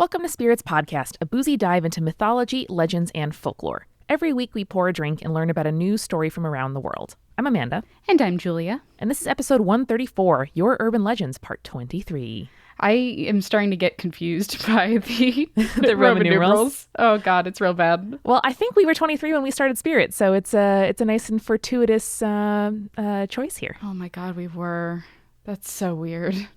Welcome to Spirits Podcast, a boozy dive into mythology, legends, and folklore. Every week we pour a drink and learn about a new story from around the world. I'm Amanda. And I'm Julia. And this is episode 134, Your Urban Legends, part 23. I am starting to get confused by the Roman numerals. Oh God, it's real bad. Well, I think we were 23 when we started Spirits, so it's a nice and fortuitous choice here. Oh my God, we were. That's so weird.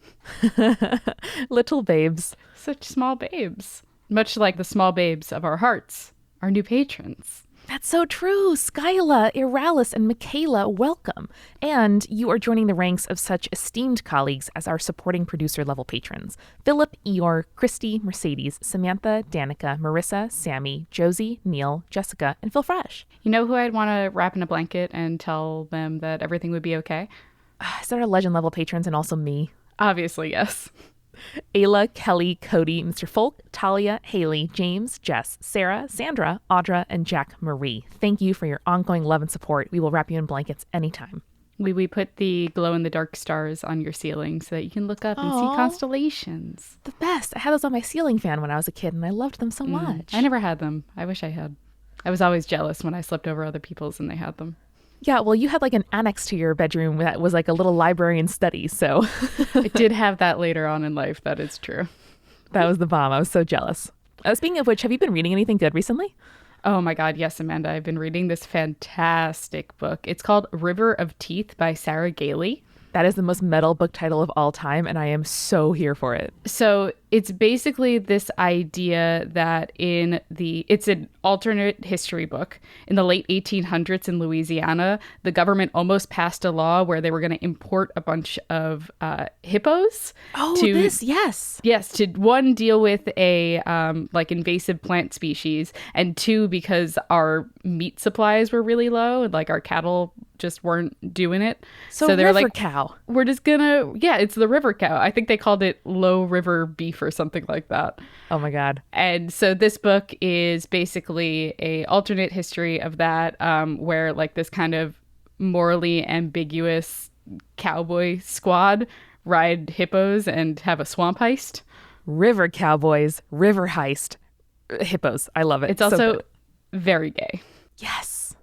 Little babes. Such small babes. Much like the small babes of our hearts, our new patrons. That's so true. Skyla, Iralis, and Michaela, welcome. And you are joining the ranks of such esteemed colleagues as our supporting producer-level patrons. Philip, Eeyore, Christy, Mercedes, Samantha, Danica, Marissa, Sammy, Josie, Neil, Jessica, and Phil Fresh. You know who I'd want to wrap in a blanket and tell them that everything would be okay? Is that our legend-level patrons and also me? Obviously, yes. Ayla, Kelly, Cody, Mr. Folk, Talia, Haley, James, Jess, Sarah, Sandra, Audra, and Jack Marie. Thank you for your ongoing love and support. We will wrap you in blankets anytime. We put the glow-in-the-dark stars on your ceiling so that you can look up and see constellations. The best. I had those on my ceiling fan when I was a kid, and I loved them so much. I never had them. I wish I had. I was always jealous when I slept over other people's and they had them. Yeah, well, you had like an annex to your bedroom that was like a little library and study, so. I did have that later on in life. That is true. That was the bomb. I was so jealous. Speaking of which, have you been reading anything good recently? Oh my God, yes, Amanda. I've been reading this fantastic book. It's called River of Teeth by Sarah Gailey. That is the most metal book title of all time, and I am so here for it. So it's basically this idea that it's an alternate history book. In the late 1800s in Louisiana, the government almost passed a law where they were going to import a bunch of hippos. Yes. Yes, to one, deal with a invasive plant species, and two, because our meat supplies were really low and like our cattle just weren't doing it. So they're like, cow. We're just gonna, it's the river cow. I think they called it low river beef or something like that. Oh my God. And so this book is basically a alternate history of that, where like this kind of morally ambiguous cowboy squad ride hippos and have a swamp heist. River cowboys, river heist, hippos. I love it. It's also very gay. Yes.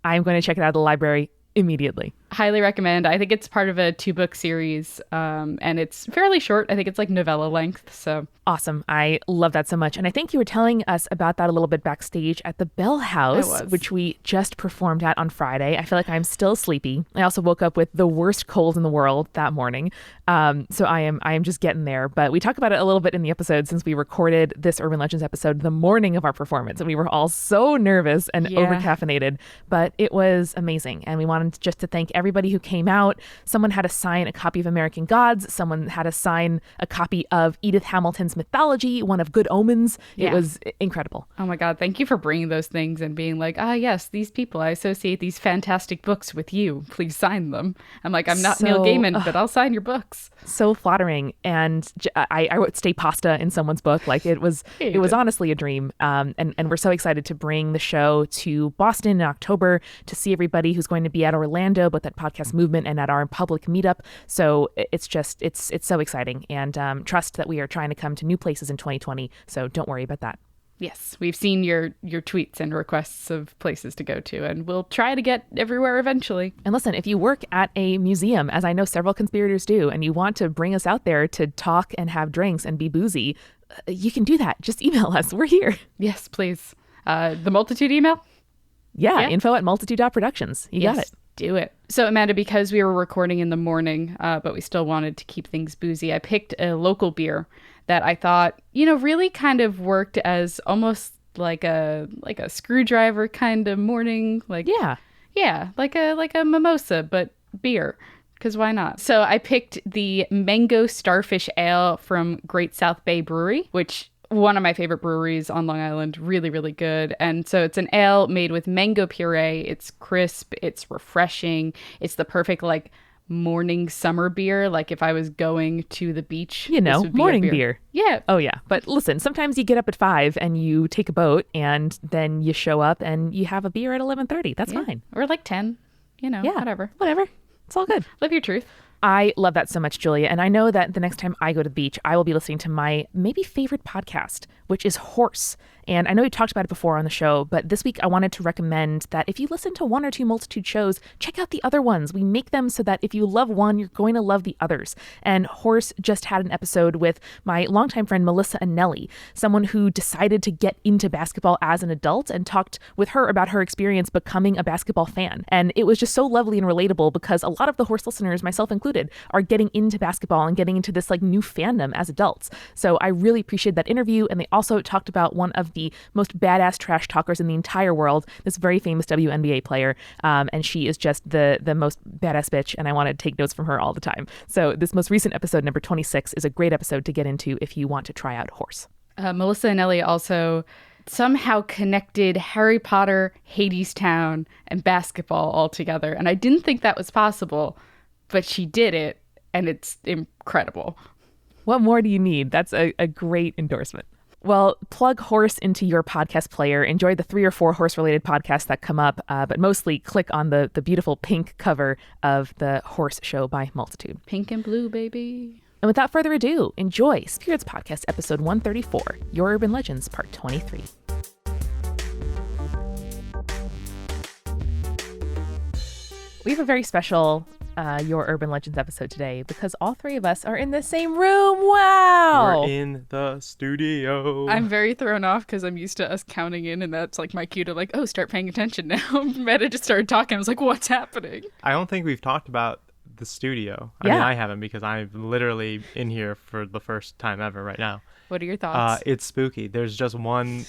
I'm going to check it out at the library immediately. Highly recommend. I think it's part of a 2-book series, and it's fairly short. I think it's like novella length. So awesome. I love that so much. And I think you were telling us about that a little bit backstage at the Bell House, which we just performed at on Friday. I feel like I'm still sleepy. I also woke up with the worst cold in the world that morning. So I am just getting there. But we talk about it a little bit in the episode since we recorded this Urban Legends episode the morning of our performance. And we were all so nervous and over-caffeinated. But it was amazing. And we wanted just to thank everybody who came out. Someone had to sign a copy of American Gods. Someone had to sign a copy of Edith Hamilton's Mythology, one of Good Omens. It was incredible. Oh my God. Thank you for bringing those things and being like, yes, these people, I associate these fantastic books with you. Please sign them. I'm like, I'm not Neil Gaiman, but I'll sign your books. So flattering. And I wrote Stay Pasta in someone's book. Like it was honestly a dream. And we're so excited to bring the show to Boston in October to see everybody who's going to be at Orlando, both at Podcast Movement and at our public meetup. So it's so exciting, and trust that we are trying to come to new places in 2020. So don't worry about that. Yes, we've seen your tweets and requests of places to go to, and we'll try to get everywhere eventually. And listen, if you work at a museum, as I know several conspirators do, and you want to bring us out there to talk and have drinks and be boozy, you can do that. Just email us. We're here. Yes, please. The Multitude email? Yeah. info@multitude.productions. You got it. Do it. So Amanda, because we were recording in the morning, but we still wanted to keep things boozy, I picked a local beer that I thought, really kind of worked as almost like a screwdriver kind of morning, like like a mimosa, but beer. Because why not? So I picked the Mango Starfish Ale from Great South Bay Brewery, which one of my favorite breweries on Long Island. Really, really good. And so it's an ale made with mango puree. It's crisp. It's refreshing. It's the perfect morning summer beer. Like if I was going to the beach, morning beer. Yeah. Oh yeah. But listen, sometimes you get up at 5 and you take a boat and then you show up and you have a beer at 11:30. That's fine. Or 10, whatever. It's all good. Live your truth. I love that so much, Julia. And I know that the next time I go to the beach, I will be listening to my maybe favorite podcast, which is Horse. And I know we talked about it before on the show, but this week I wanted to recommend that if you listen to one or two Multitude shows, check out the other ones. We make them so that if you love one, you're going to love the others. And Horse just had an episode with my longtime friend Melissa Anelli, someone who decided to get into basketball as an adult, and talked with her about her experience becoming a basketball fan. And it was just so lovely and relatable because a lot of the Horse listeners, myself included, are getting into basketball and getting into this like new fandom as adults. So I really appreciate that interview. And they also talked about one of the most badass trash talkers in the entire world, this very famous WNBA player. And she is just the most badass bitch. And I want to take notes from her all the time. So this most recent episode, number 26, is a great episode to get into if you want to try out Horse. Melissa Anelli also somehow connected Harry Potter, Hadestown, and basketball all together. And I didn't think that was possible, but she did it, and it's incredible. What more do you need? That's a great endorsement. Well, plug Horse into your podcast player. Enjoy the 3 or 4 horse-related podcasts that come up, but mostly click on the beautiful pink cover of the Horse show by Multitude. Pink and blue, baby. And without further ado, enjoy Spirits Podcast, episode 134, Your Urban Legends, part 23. We have a very special Your Urban Legends episode today because all 3 of us are in the same room. Wow! We're in the studio. I'm very thrown off because I'm used to us counting in, and that's like my cue to like, oh, start paying attention now. Meta just started talking. I was like, what's happening? I don't think we've talked about the studio. I Yeah. mean, I haven't because I'm literally in here for the first time ever right now. What are your thoughts? It's spooky. There's just one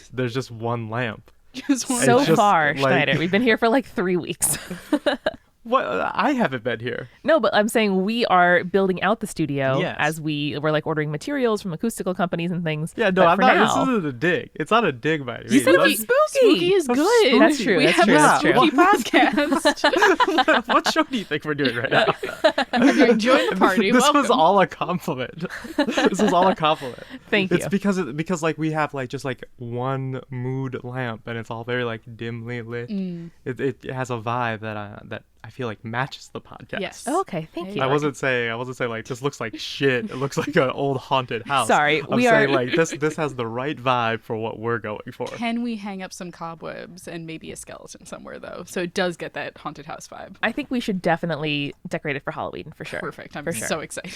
lamp. Just one. So It's just, far, like- Schneider. We've been here for like 3 weeks. What? I haven't been here. No, but I'm saying we are building out the studio Yes. as we're like ordering materials from acoustical companies and things. Yeah, no, But I'm for not. now, This isn't a dig. It's not a dig by any You means. said it was That's- spooky. is That's good. spooky. That's true, We that's have true, a that's true. spooky podcast. What show do you think we're doing right now? Join the party. This was Welcome. all a compliment. This was all a compliment. Thank you. It's because like we have like just like one mood lamp and it's all very like dimly lit. It has a vibe that I feel like matches the podcast. Yes. Oh, okay, thank you. I wasn't saying like this looks like shit. It looks like an old haunted house. Sorry, I'm we saying are- like this has the right vibe for what we're going for. Can we hang up some cobwebs and maybe a skeleton somewhere, though? So it does get that haunted house vibe. I think we should definitely decorate it for Halloween for sure. Perfect. I'm For sure. so excited.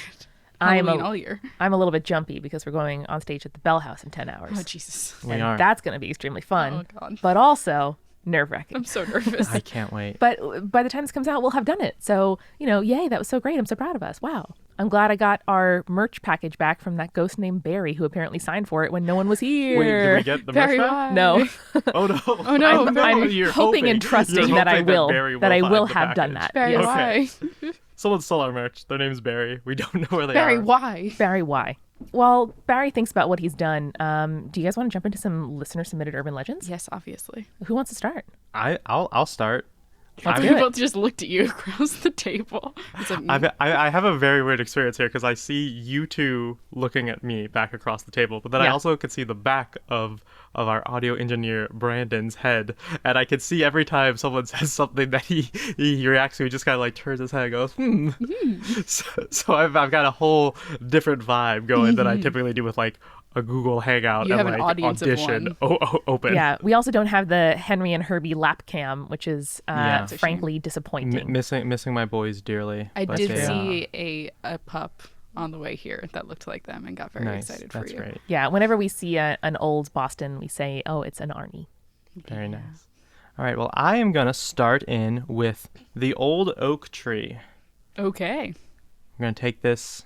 I'm Halloween a- all year. I'm a little bit jumpy because we're going on stage at the Bell House in 10 hours. Oh, Jesus. We and are. that's going to be extremely fun, Oh, God. but also nerve-wracking. I'm so nervous. I can't wait. But by the time this comes out, we'll have done it. So, yay, that was so great. I'm so proud of us. Wow. I'm glad I got our merch package back from that ghost named Barry who apparently signed for it when no one was here. Wait, did we get the Very merch back? wise. No. Oh no! Oh, no. I'm You're hoping and trusting You're that I hoping will Barry that I find will the have done package. that. Barry, Yes. why? Someone stole our merch. Their name's Barry. We don't know where they Barry, are. why? Barry, why? While Barry thinks about what he's done, do you guys want to jump into some listener-submitted urban legends? Yes, obviously. Who wants to start? I'll start. Let's We do it. both just looked at you across the table. It's like, I have a very weird experience here because I see you two looking at me back across the table, but then I Yeah. also could see the back of our audio engineer Brandon's head, and I can see every time someone says something that he reacts to, he just kind of like turns his head and goes, So I've got a whole different vibe going than I typically do with like a Google Hangout You and have an like audience of Audition one. open. Yeah, we also don't have the Henry and Herbie lap cam, which is Yeah. frankly disappointing. Missing my boys dearly. I but did they, see a pup on the way here that looked like them and got very nice. excited for That's you. great. Yeah, whenever we see an old Boston, we say, oh, it's an Arnie. Very nice. All right, well, I am going to start in with the old oak tree. Okay. I'm going to take this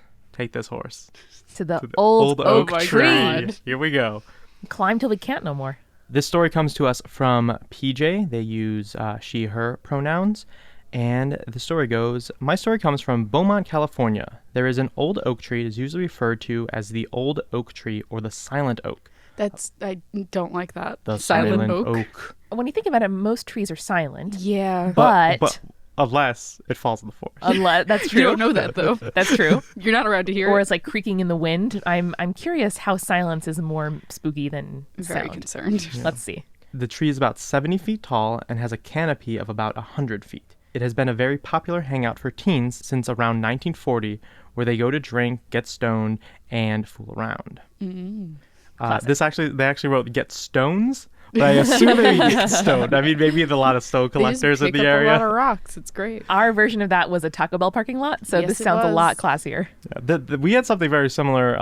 horse. To the, To the old oak my tree. God. Here we go. Climb till we can't no more. This story comes to us from PJ. They use she, her pronouns. And the story goes, my story comes from Beaumont, California. There is an old oak tree. It is usually referred to as the old oak tree or the silent oak. I don't like that. The silent oak. When you think about it, most trees are silent. Yeah. But unless it falls in the forest. unless that's You true. don't know that, though. That's true. You're not allowed to hear Or it. it's like creaking in the wind. I'm curious how silence is more spooky than Very sound. concerned. Let's see. The tree is about 70 feet tall and has a canopy of about 100 feet. It has been a very popular hangout for teens since around 1940, where they go to drink, get stoned, and fool around. They actually wrote get stones, but I assume they get stoned. I mean, maybe a lot of stone collectors in the area. They just pick up a lot of rocks. It's great. Our version of that was a Taco Bell parking lot, so this sounds a lot classier. Yeah, we had something very similar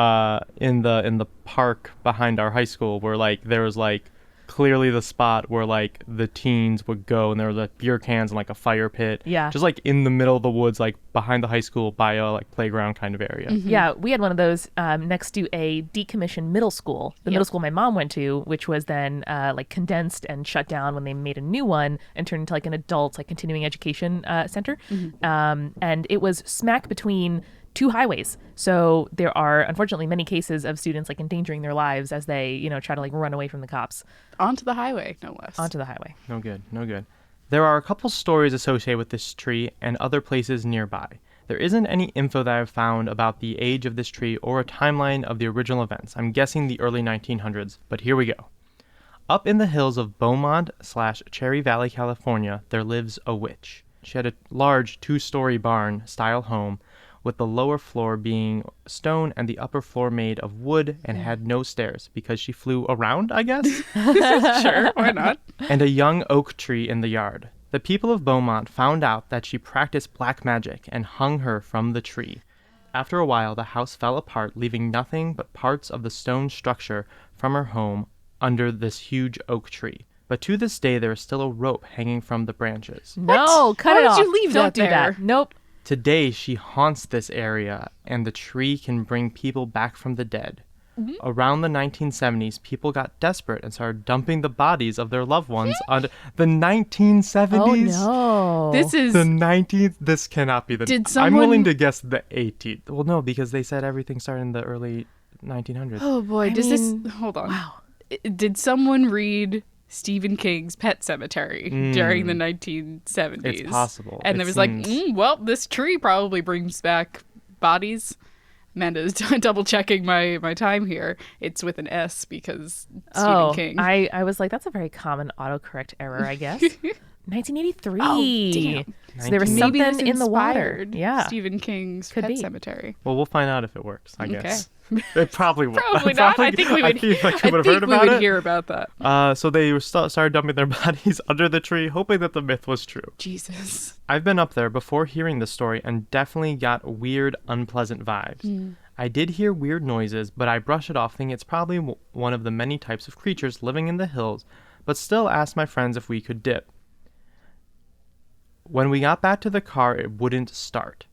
in the park behind our high school, where like there was like clearly the spot where like the teens would go, and there was like beer cans and like a fire pit. Yeah. Just like in the middle of the woods, like behind the high school by a like playground kind of area. Mm-hmm. Yeah, we had one of those next to a decommissioned middle school. The middle school my mom went to, which was then like condensed and shut down when they made a new one and turned into like an adult like continuing education center. And it was smack between two highways. So there are unfortunately many cases of students like endangering their lives as they, you know, try to like run away from the cops. Onto the highway, no less. Onto the highway. No good, no good. There are a couple stories associated with this tree and other places nearby. There isn't any info that I've found about the age of this tree or a timeline of the original events. I'm guessing the early 1900s, but here we go. Up in the hills of Beaumont/Cherry Valley, California, there lives a witch. She had a large 2-story barn-style home, with the lower floor being stone and the upper floor made of wood, and had no stairs because she flew around, I guess? Sure, why not? And a young oak tree in the yard. The people of Beaumont found out that she practiced black magic and hung her from the tree. After a while, the house fell apart, leaving nothing but parts of the stone structure from her home under this huge oak tree. But to this day, there is still a rope hanging from the branches. No, cut it off. Why would you leave Don't that do there? that. Nope. Today, she haunts this area, and the tree can bring people back from the dead. Around the 1970s, people got desperate and started dumping the bodies of their loved ones on the 1970s. Oh, no. This is The 19th. This cannot be the. Did I'm willing someone- to guess the 18th. Well, no, because they said everything started in the early 1900s. Oh boy, hold on. Wow. Did someone read Stephen King's Pet Semetary during the 1970s? It's possible. And It there was seems- well, this tree probably brings back bodies. Amanda's double checking my time here. It's with an S because Stephen King. I was like, that's a very common autocorrect error, I guess. 1983. Oh, damn. So there was Maybe something this in the water. inspired Yeah. Stephen King's Could Pet be. Cemetery. Well, we'll find out if it works, I Okay. guess. It probably will. Probably not. I think we would. I feel like we I would have think heard we about would it. hear about that. So they started dumping their bodies under the tree, hoping that the myth was true. Jesus. I've been up there before hearing the story and definitely got weird, unpleasant vibes. I did hear weird noises, but I brush it off, thinking it's probably one of the many types of creatures living in the hills, but still asked my friends if we could dip. When we got back to the car, it wouldn't start.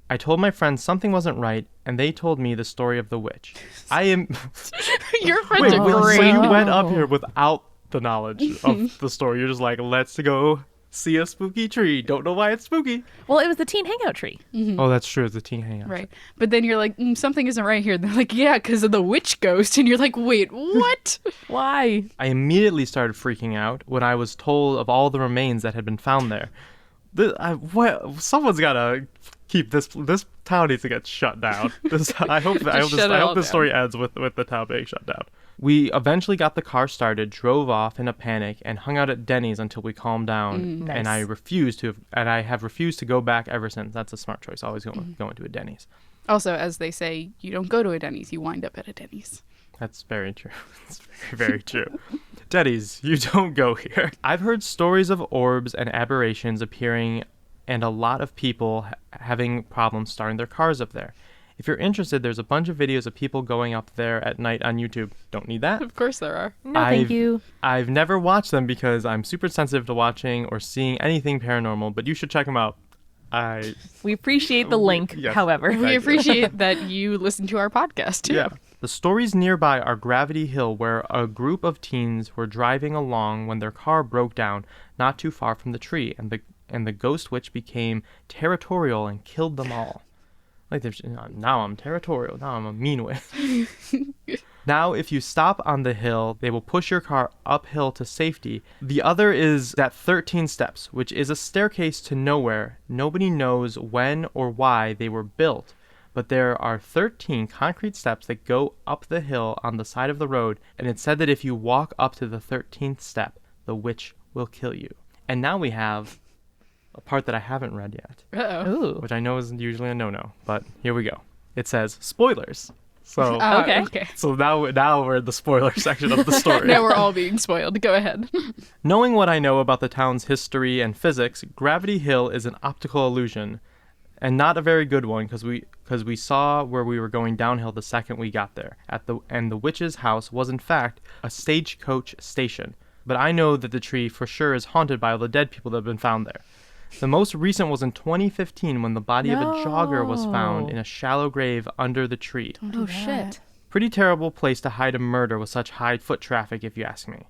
I told my friends something wasn't right, and they told me the story of the witch. I am... Your friends Wait, are so great. you went up here without the knowledge of the story. You're just like, let's go see a spooky tree. Don't know why it's spooky. Well, it was the teen hangout tree. Oh, that's true. It's a teen hangout. Right. But then you're like, something isn't right here. They're like, yeah, because of the witch ghost. And you're like, wait, what? Why? I immediately started freaking out when I was told of all the remains that had been found there. Someone's gotta keep this town needs to get shut down. I hope this story ends with the town being shut down. We eventually got the car started, drove off in a panic, and hung out at Denny's until we calmed down. Nice. And I have refused to go back ever since. That's a smart choice. Always going to a Denny's. Also, as they say, you don't go to a Denny's, you wind up at a Denny's. That's very true. It's very, very true. Denny's, you don't go here. I've heard stories of orbs and aberrations appearing and a lot of people having problems starting their cars up there. If you're interested, there's a bunch of videos of people going up there at night on YouTube. Don't need that. Of course there are. No, thank you. I've never watched them because I'm super sensitive to watching or seeing anything paranormal, but you should check them out. We appreciate the link, Yes. however. We appreciate that you listen to our podcast, too. Yeah. The stories nearby are Gravity Hill, where a group of teens were driving along when their car broke down not too far from the tree, and the ghost witch became territorial and killed them all. Like, now I'm territorial. Now I'm a mean witch. Now, if you stop on the hill, they will push your car uphill to safety. The other is that 13 steps, which is a staircase to nowhere. Nobody knows when or why they were built. But there are 13 concrete steps that go up the hill on the side of the road, and it's said that if you walk up to the 13th step, the witch will kill you. And now we have a part that I haven't read yet, Uh-oh. Ooh. which I know is usually a no-no, but here we go. It says spoilers. So Okay. so now we're in the spoiler section of the story. Now we're all being spoiled. Go ahead. Knowing what I know about the town's history and physics, Gravity Hill is an optical illusion, and not a very good one because we saw where we were going downhill the second we got there. And the witch's house was in fact a stagecoach station. But I know that the tree for sure is haunted by all the dead people that have been found there. The most recent was in 2015 when the body of a jogger was found in a shallow grave under the tree. Oh, shit. Pretty terrible place to hide a murder with such high foot traffic, if you ask me.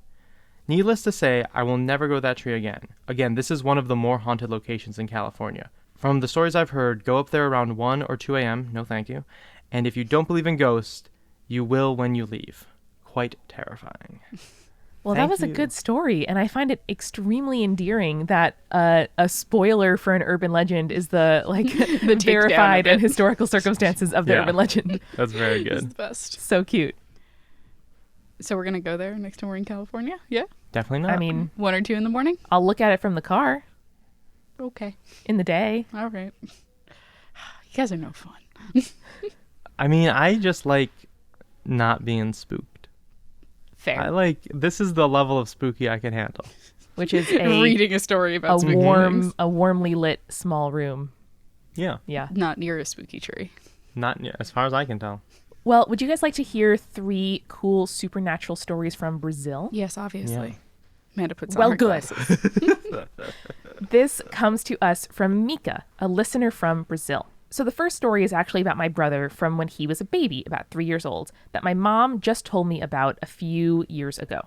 Needless to say, I will never go to that tree again. Again, this is one of the more haunted locations in California. From the stories I've heard, go up there around 1 or 2 a.m., no thank you. And if you don't believe in ghosts, you will when you leave. Quite terrifying. Well, Thank that was you. a good story, and I find it extremely endearing that a spoiler for an urban legend is the takedown of verified it. and historical circumstances of the Yeah. urban legend. That's very It's good. the best. So cute. So we're going to go there next time we're in California? Yeah? Definitely not. I mean, 1 or 2 in the morning? I'll look at it from the car Okay. in the day. All right. You guys are no fun. I just like not being spooked. Fair. This is the level of spooky I can handle. Which is a Reading a story about spooky things. warmly lit small room. Yeah. Yeah. Not near a spooky tree. Not as far as I can tell. Well, would you guys like to hear 3 cool supernatural stories from Brazil? Yes, obviously. Yeah. Amanda puts on Well, her good. glasses. This comes to us from Mika, a listener from Brazil. So the first story is actually about my brother from when he was a baby, about 3 years old, that my mom just told me about a few years ago.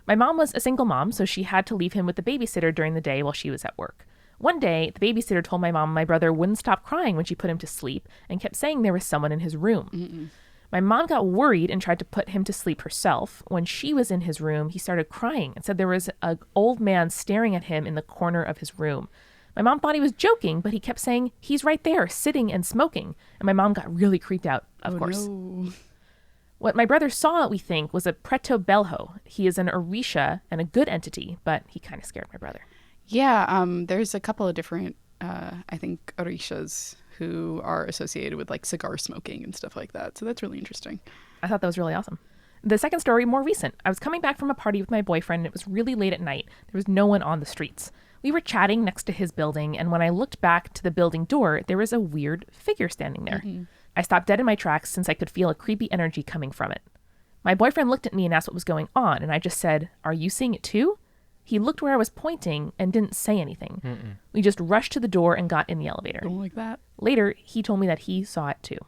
My mom was a single mom, so she had to leave him with the babysitter during the day while she was at work. One day, the babysitter told my mom my brother wouldn't stop crying when she put him to sleep and kept saying there was someone in his room. My mom got worried and tried to put him to sleep herself. When she was in his room, he started crying and said there was an old man staring at him in the corner of his room. My mom thought he was joking, but he kept saying, he's right there, sitting and smoking. And my mom got really creeped out, of course. No. What my brother saw, we think, was a preto belho. He is an orisha and a good entity, but he kind of scared my brother. Yeah, there's a couple of different, I think, orishas who are associated with like cigar smoking and stuff like that. So that's really interesting. I thought that was really awesome. The second story, more recent. I was coming back from a party with my boyfriend, and it was really late at night. There was no one on the streets. We were chatting next to his building, and when I looked back to the building door, there was a weird figure standing there. I stopped dead in my tracks since I could feel a creepy energy coming from it. My boyfriend looked at me and asked what was going on, and I just said, "Are you seeing it too?" He looked where I was pointing and didn't say anything. We just rushed to the door and got in the elevator. Don't like that. Later, he told me that he saw it too.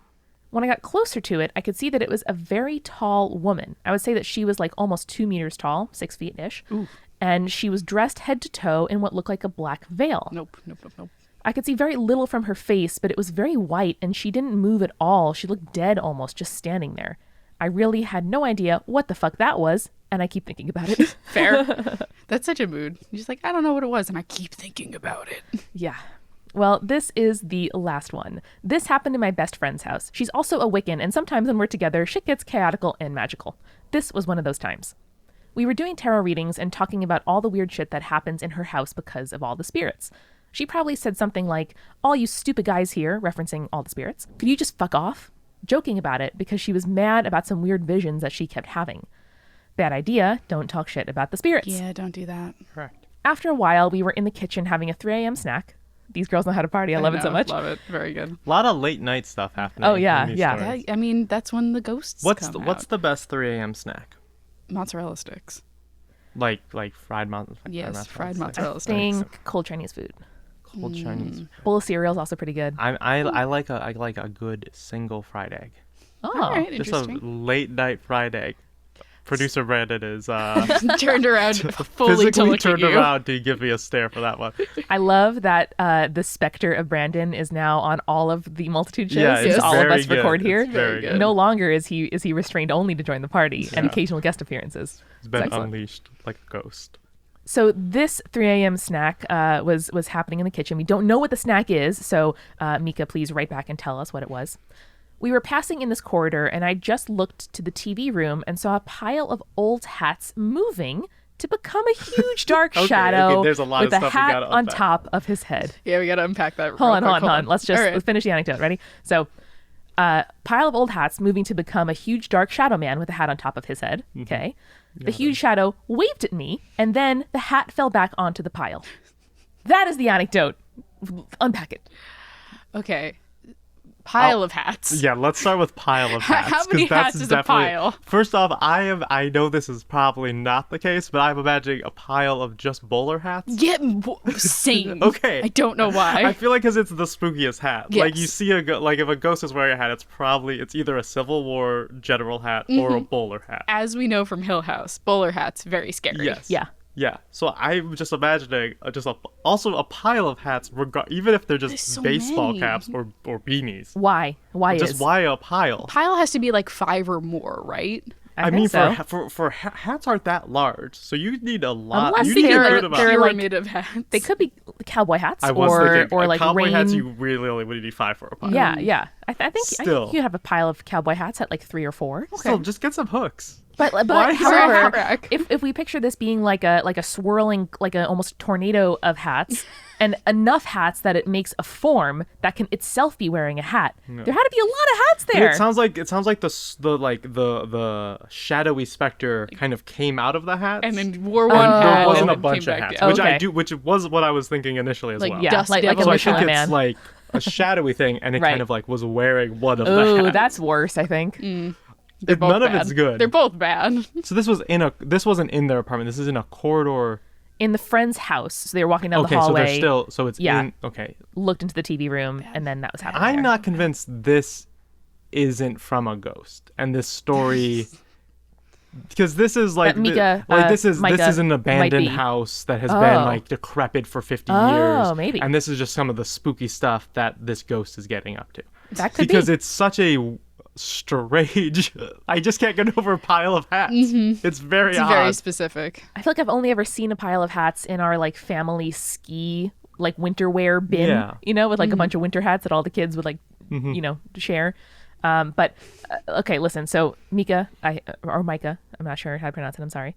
When I got closer to it, I could see that it was a very tall woman. I would say that she was like almost 2 meters tall, 6 feet-ish. And she was dressed head to toe in what looked like a black veil. Nope. I could see very little from her face, but it was very white and she didn't move at all. She looked dead almost, just standing there. I really had no idea what the fuck that was, and I keep thinking about it. Fair. That's such a mood. You're just like, I don't know what it was, and I keep thinking about it. Yeah. Well, this is the last one. This happened in my best friend's house. She's also a Wiccan, and sometimes when we're together, shit gets chaotical and magical. This was one of those times. We were doing tarot readings and talking about all the weird shit that happens in her house because of all the spirits. She probably said something like, "All you stupid guys here," referencing all the spirits, "could you just fuck off?" Joking about it because she was mad about some weird visions that she kept having. Bad idea, don't talk shit about the spirits. Yeah, don't do that. Correct. After a while, we were in the kitchen having a 3 a.m. snack. These girls know how to party. I love it so much. Love it. Very good. A lot of late night stuff happening. Oh, yeah, in these yeah. stories. I mean, that's when the ghosts What's come what's out. the best 3 a.m. snack? Mozzarella sticks. Like fried Yes, fried sticks. mozzarella I sticks. think cold Chinese food. Cold Chinese. Bowl of cereal is also pretty good. I like a good single fried egg. Oh, All right, Just a interesting. late night fried egg. Producer Brandon is Turned around fully to physically look turned at you. around to give me a stare for that one. I love that the specter of Brandon is now on all of the multitude shows. Yeah, since it's all of very us good. record here. It's very good. No longer is he restrained only to join the party and Yeah. occasional guest appearances. He's been excellent. unleashed like a ghost. So this 3 a.m. snack was happening in the kitchen. We don't know what the snack is, so Mika, please write back and tell us what it was. We were passing in this corridor, and I just looked to the TV room and saw a pile of old hats moving to become a huge dark shadow there's a lot with of a stuff we hat gotta on unpack. top of his head. Yeah, we got to unpack that. Hold on. Let's finish the anecdote. Ready? So, pile of old hats moving to become a huge dark shadow man with a hat on top of his head. Okay. The huge shadow waved at me, and then the hat fell back onto the pile. That is the anecdote. Unpack it. Okay. Pile of hats. Yeah, let's start with pile of hats. How many 'cause that's hats is a definitely- pile? First off, I know this is probably not the case, but I'm imagining a pile of just bowler hats. Yeah, same. Okay. I don't know why. I feel like because it's the spookiest hat. Like Yes. you see like if a ghost is wearing a hat, it's either a Civil War general hat or a bowler hat. As we know from Hill House, bowler hats, very scary. Yes. Yeah. Yeah. So I'm just imagining also a pile of hats, even if they're just There's so baseball many. caps or beanies. Why? Why Just is? why a pile? Pile has to be like 5 or more, right? I mean, think so. for hats aren't that large, so you need a lot. Unless You need they're- a good they're amount. like- pyramid of hats. They could be cowboy hats I was or thinking, like cowboy rain. hats. You really only would need 5 for a pile. Yeah. I think Still. you could have a pile of cowboy hats at like 3 or 4. Still, just get some hooks. But Why is there a however, hat rack? if we picture this being like a swirling, like a almost tornado of hats, and enough hats that it makes a form that can itself be wearing a hat, there had to be a lot of hats there. It sounds like the shadowy specter kind of came out of the hats. and then wore one there hat wasn't and a then bunch came of back hats, down. Okay. which was what I was thinking initially as Like well. Yeah, dust like a devil. So I Michelin think Man. it's like a shadowy thing, and it Right. kind of like was wearing one of the Oh, hats. that's worse, I think. They're both None of bad. it's good. They're both bad. So this wasn't in their apartment. This is in a corridor. In the friend's house, so they were walking down Okay, the so hallway, it's Yeah. in. Okay, looked into the TV room, and then that was happening. I'm there. not convinced this isn't from a ghost, and this story. Because this is like, That Mika, this is Micah an might abandoned be. house that has been Oh. like decrepit for 50 Oh, years. maybe. And this is just some of the spooky stuff that this ghost is getting up to. That could Because be. it's such a strange. I just can't get over a pile of hats. It's very It's odd. very specific. I feel like I've only ever seen a pile of hats in our like family ski like winter wear bin, Yeah. with like a bunch of winter hats that all the kids would like, share. But okay, listen. So Mika, or Micah, I'm not sure how to pronounce it. I'm sorry.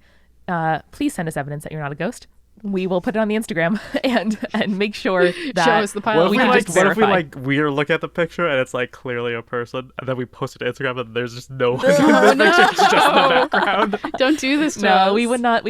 Please send us evidence that you're not a ghost. We will put it on the Instagram and make sure that Show us the pile What of if, we can hats. just what if we verify. like we're looking at the picture and it's like clearly a person, and then we post it to Instagram and there's just no one in the picture, it's just in the background. Don't do this to No, us. we would not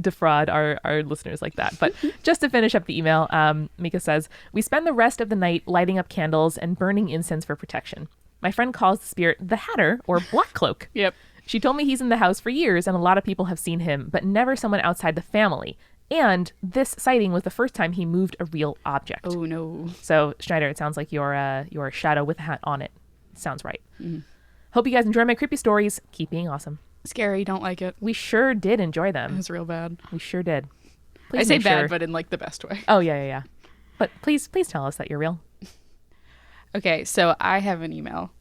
defraud our listeners like that. But just to finish up the email, Mika says, we spend the rest of the night lighting up candles and burning incense for protection. My friend calls the spirit the Hatter or Black Cloak. Yep. She told me he's in the house for years and a lot of people have seen him, but never someone outside the family. And this sighting was the first time he moved a real object. Oh no. So, Schneider, it sounds like you're a shadow with a hat on it. Sounds right. Hope you guys enjoy my creepy stories. Keep being awesome. Scary. Don't like it. We sure did enjoy them. It's real bad. We sure did. I Please say make bad, sure- but in like the best way. Oh, yeah. But please tell us that you're real. Okay, so I have an email.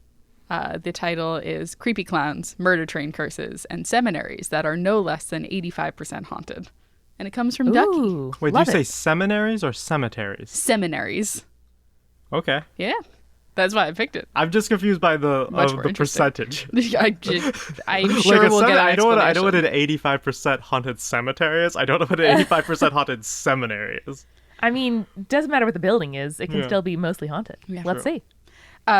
The title is Creepy Clowns, Murder Train Curses, and Seminaries that are no less than 85% haunted. And it comes from Ducky. Ooh, Wait, love do you say it. seminaries or cemeteries? Seminaries. Okay. Yeah. That's why I picked it. I'm just confused by the Much more interesting. percentage. I'm sure Like a we'll get an I know what an explanation. 85% haunted cemetery is. I don't know what an 85% haunted seminary is. I mean, doesn't matter what the building is. It can Yeah. still be mostly haunted. Yeah. Let's see.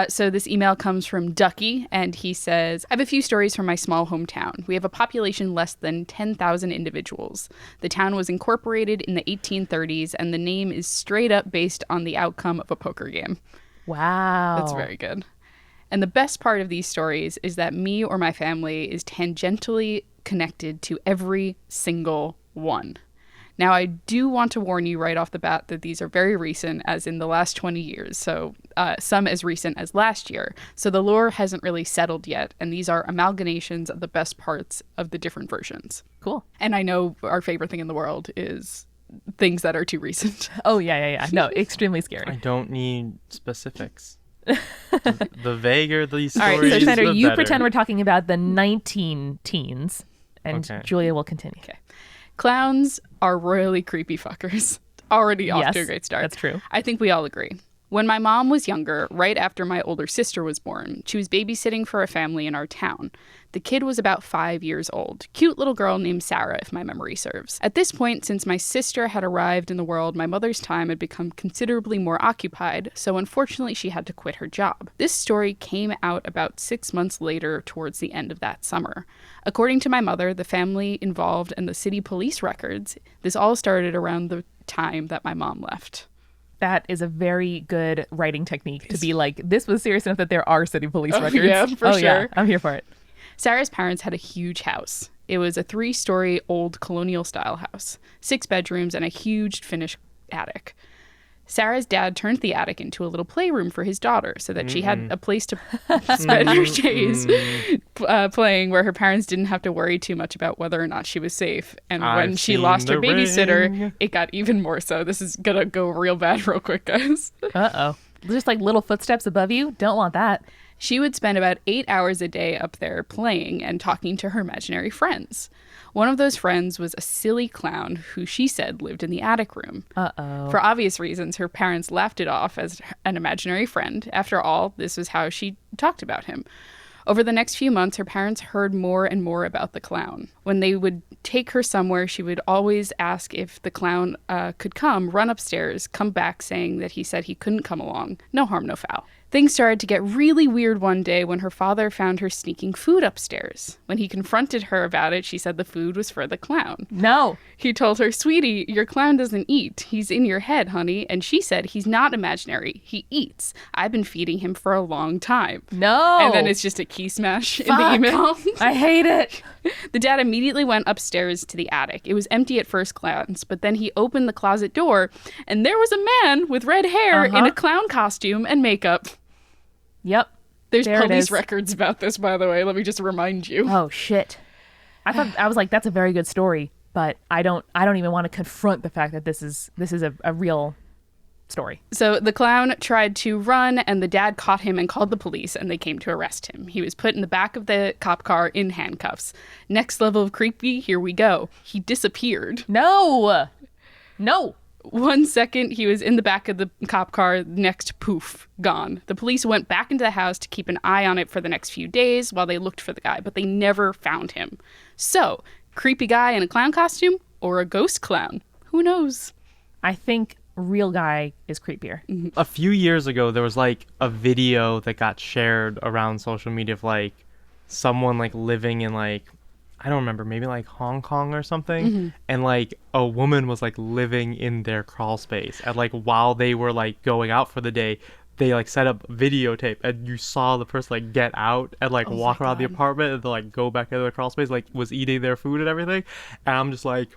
So this email comes from Ducky, and he says, I have a few stories from my small hometown. We have a population less than 10,000 individuals. The town was incorporated in the 1830s, and the name is straight up based on the outcome of a poker game. Wow. That's very good. And the best part of these stories is that me or my family is tangentially connected to every single one. Now, I do want to warn you right off the bat that these are very recent, as in the last 20 years, so some as recent as last year. So the lore hasn't really settled yet, and these are amalgamations of the best parts of the different versions. Cool. And I know our favorite thing in the world is things that are too recent. Oh, yeah. No, extremely I scary. don't need specifics. The vaguer these All right, stories, so Schneider, the you better. pretend we're talking about the 19 teens, and Okay. Julia will continue. Okay. Clowns are royally creepy fuckers. Already off Yes, to a great start. that's true. I think we all agree. When my mom was younger, right after my older sister was born, she was babysitting for a family in our town. The kid was about 5 years old. Cute little girl named Sarah, if my memory serves. At this point, since my sister had arrived in the world, my mother's time had become considerably more occupied, so unfortunately she had to quit her job. This story came out about 6 months later towards the end of that summer. According to my mother, the family involved, and the city police records, this all started around the time that my mom left. That is a very good writing technique to be like, this was serious enough that there are city police records. Yeah, for sure. Yeah, I'm here for it. Sarah's parents had a huge house. It was a 3-story old colonial-style house, 6 bedrooms, and a huge finished attic. Sarah's dad turned the attic into a little playroom for his daughter so that she had a place to spend her days playing, where her parents didn't have to worry too much about whether or not she was safe. And when she lost her babysitter, it got even more so. This is going to go real bad real quick, guys. Uh-oh. Just like little footsteps above you? Don't want that. She would spend about 8 hours a day up there playing and talking to her imaginary friends. One of those friends was a silly clown who she said lived in the attic room. Uh-oh. For obvious reasons, her parents laughed it off as an imaginary friend. After all, this was how she talked about him. Over the next few months, her parents heard more and more about the clown. When they would take her somewhere, she would always ask if the clown could come, run upstairs, come back saying that he said he couldn't come along. No harm, no foul. Things started to get really weird one day when her father found her sneaking food upstairs. When he confronted her about it, she said the food was for the clown. No. He told her, "Sweetie, your clown doesn't eat. He's in your head, honey." And she said, "He's not imaginary. He eats. I've been feeding him for a long time." No. And then it's just a key smash in the email. I hate it. The dad immediately went upstairs to the attic. It was empty at first glance, but then he opened the closet door, and there was a man with red hair in a clown costume and makeup. Yep. There's police records about this, by the way. Let me just remind you. Oh, shit. I was like, that's a very good story, but I don't even want to confront the fact that this is a real story. So the clown tried to run, and the dad caught him and called the police, and they came to arrest him. He was put in the back of the cop car in handcuffs. Next level of creepy, here we go. He disappeared. No. 1 second, he was in the back of the cop car. Next, poof, gone. The police went back into the house to keep an eye on it for the next few days while they looked for the guy, but they never found him. So, creepy guy in a clown costume or a ghost clown? Who knows? I think real guy is creepier. Mm-hmm. A few years ago, there was like a video that got shared around social media of like someone like living in like, I don't remember, maybe like Hong Kong or something. Mm-hmm. And like a woman was like living in their crawl space. And like while they were like going out for the day, they like set up videotape and you saw the person like get out and like walk around the apartment and then like go back into the crawl space, like was eating their food and everything. And I'm just like,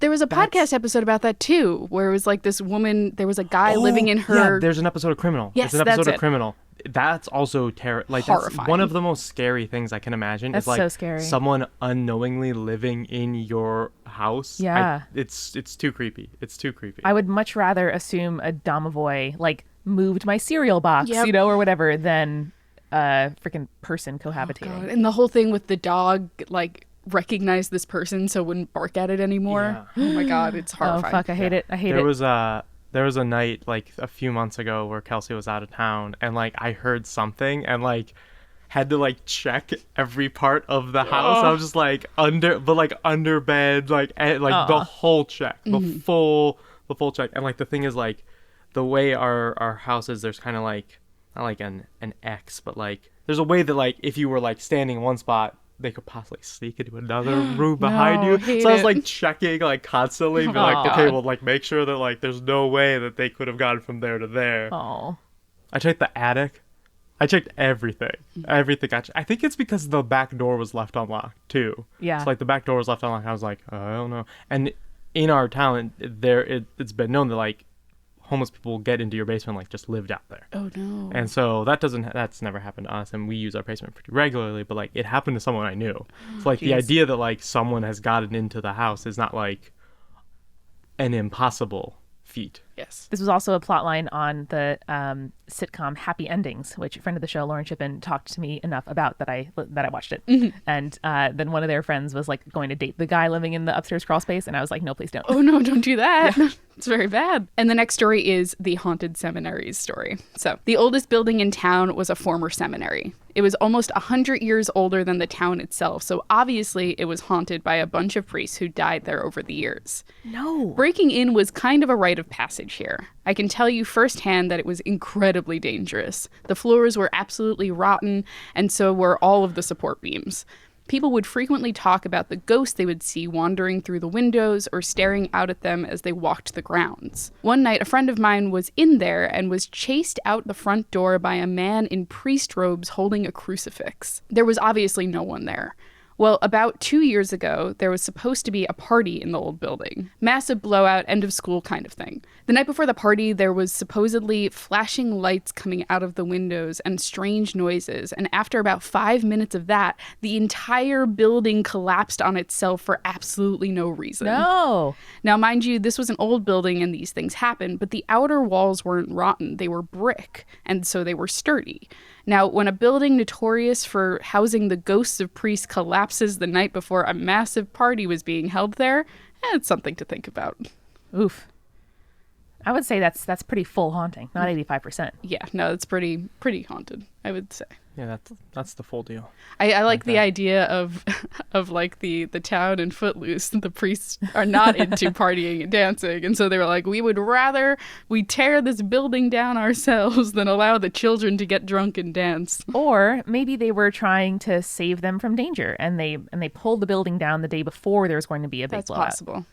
there was a podcast episode about that too, where it was like this woman, there was a guy living in her... Yeah, there's an episode of Criminal. Yes, there's an episode that's of Criminal. That's also like horrifying. That's one of the most scary things I can imagine. That's is like so scary. Someone unknowingly living in your house. Yeah. It's too creepy. It's too creepy. I would much rather assume a domovoy like moved my cereal box, or whatever, than a freaking person cohabitating. Oh, God. And the whole thing with the dog, like, recognized this person so it wouldn't bark at it anymore. Yeah. Oh my God, it's horrifying. Oh fuck, I hate it. There was a night like a few months ago where Kelsey was out of town and like I heard something and like had to like check every part of the house. I was just like under bed, like the whole check, the full check. And like the thing is like the way our house is, there's kind of like not like an X, but like there's a way that like if you were like standing in one spot, they could possibly sneak into another room behind you. So I was like checking like constantly, be like, okay, well like make sure that like there's no way that they could have gone from there to there. Oh. I checked the attic. I checked everything. Everything. I think it's because the back door was left unlocked too. Yeah. So like the back door was left unlocked. I was like, I don't know. And in our town, it's been known that like homeless people get into your basement, like just lived out there. Oh no. And so that's never happened to us, and we use our basement pretty regularly, but like it happened to someone I knew. So like the idea that like someone has gotten into the house is not like an impossible feat. Yes. This was also a plot line on the sitcom Happy Endings, which a friend of the show, Lauren Shippen, talked to me enough about that I watched it. Mm-hmm. And then one of their friends was like going to date the guy living in the upstairs crawl space, and I was like, no, please don't. Oh no, don't do that. Yeah. It's very bad. And the next story is the haunted seminaries story. So the oldest building in town was a former seminary. It was almost 100 years older than the town itself, so obviously it was haunted by a bunch of priests who died there over the years. No. Breaking in was kind of a rite of passage here. I can tell you firsthand that it was incredibly dangerous. The floors were absolutely rotten, and so were all of the support beams. People would frequently talk about the ghosts they would see wandering through the windows or staring out at them as they walked the grounds. One night, a friend of mine was in there and was chased out the front door by a man in priest robes holding a crucifix. There was obviously no one there. Well, about 2 years ago, there was supposed to be a party in the old building. Massive blowout, end of school kind of thing. The night before the party, there was supposedly flashing lights coming out of the windows and strange noises. And after about 5 minutes of that, the entire building collapsed on itself for absolutely no reason. No. Now, mind you, this was an old building and these things happened, but the outer walls weren't rotten. They were brick, and so they were sturdy. Now, when a building notorious for housing the ghosts of priests collapses the night before a massive party was being held there, it's something to think about. Oof. I would say that's pretty full haunting, not 85%. Yeah, no, it's pretty haunted, I would say. Yeah, that's the full deal. I like the idea of like the town in Footloose. The priests are not into partying and dancing, and so they were like, we would rather we tear this building down ourselves than allow the children to get drunk and dance. Or maybe they were trying to save them from danger, and they pulled the building down the day before there was going to be a big blowout. That's possible.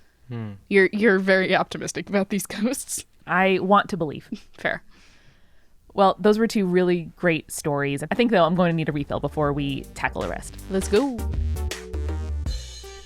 You're very optimistic about these ghosts. I want to believe. Fair. Well, those were two really great stories. I think, though, I'm going to need a refill before we tackle the rest. Let's go.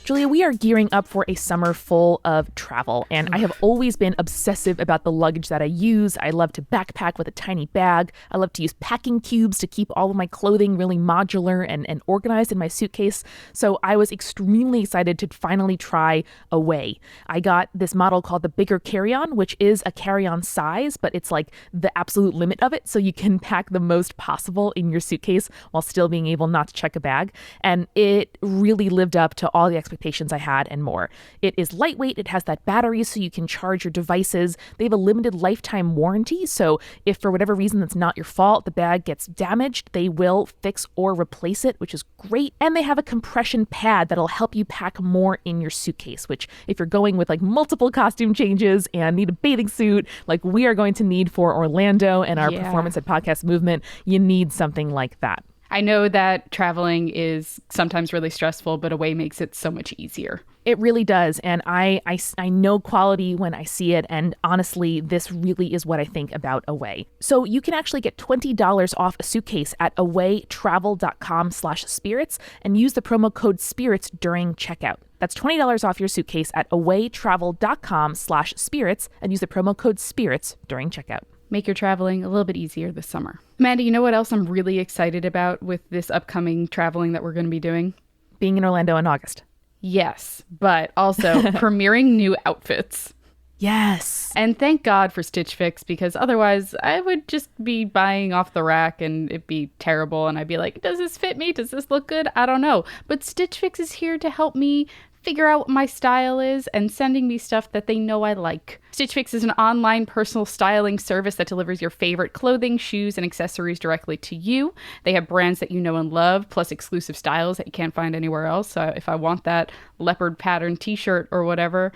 Julia, we are gearing up for a summer full of travel, and I have always been obsessive about the luggage that I use. I love to backpack with a tiny bag. I love to use packing cubes to keep all of my clothing really modular and organized in my suitcase. So I was extremely excited to finally try Away. I got this model called the Bigger Carry-On, which is a carry-on size, but it's like the absolute limit of it, so you can pack the most possible in your suitcase while still being able not to check a bag. And it really lived up to all the expectations I had and more. It is lightweight. It has that battery so you can charge your devices. They have a limited lifetime warranty. So if for whatever reason that's not your fault, the bag gets damaged, they will fix or replace it, which is great. And they have a compression pad that'll help you pack more in your suitcase, which if you're going with like multiple costume changes and need a bathing suit, like we are going to need for Orlando and our Performance at Podcast movement, you need something like that. I know that traveling is sometimes really stressful, but Away makes it so much easier. It really does. And I know quality when I see it. And honestly, this really is what I think about Away. So you can actually get $20 off a suitcase at awaytravel.com/spirits and use the promo code SPIRITS during checkout. That's $20 off your suitcase at awaytravel.com/spirits and use the promo code SPIRITS during checkout. Make your traveling a little bit easier this summer. Amanda, you know what else I'm really excited about with this upcoming traveling that we're going to be doing? Being in Orlando in August. Yes, but also premiering new outfits. Yes. And thank God for Stitch Fix, because otherwise I would just be buying off the rack and it'd be terrible. And I'd be like, does this fit me? Does this look good? I don't know. But Stitch Fix is here to help me figure out what my style is and sending me stuff that they know I like. Stitch Fix is an online personal styling service that delivers your favorite clothing, shoes, and accessories directly to you. They have brands that you know and love, plus exclusive styles that you can't find anywhere else. So if I want that leopard pattern t-shirt or whatever,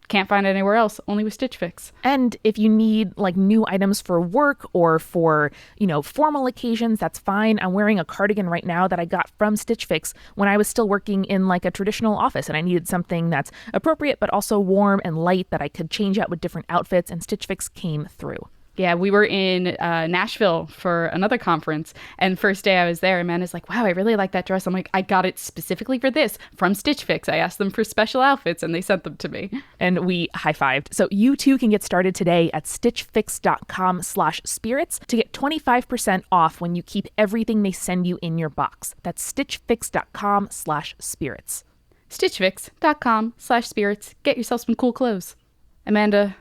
can't find it anywhere else, only with Stitch Fix. And if you need like new items for work or for, formal occasions, that's fine. I'm wearing a cardigan right now that I got from Stitch Fix when I was still working in like a traditional office and I needed something that's appropriate but also warm and light that I could change out with different outfits, and Stitch Fix came through. Yeah, we were in Nashville for another conference, and first day I was there, Amanda's like, wow, I really like that dress. I'm like, I got it specifically for this from Stitch Fix. I asked them for special outfits, and they sent them to me. And we high-fived. So you too can get started today at stitchfix.com/spirits to get 25% off when you keep everything they send you in your box. That's stitchfix.com/spirits. stitchfix.com/spirits. Get yourself some cool clothes. Amanda,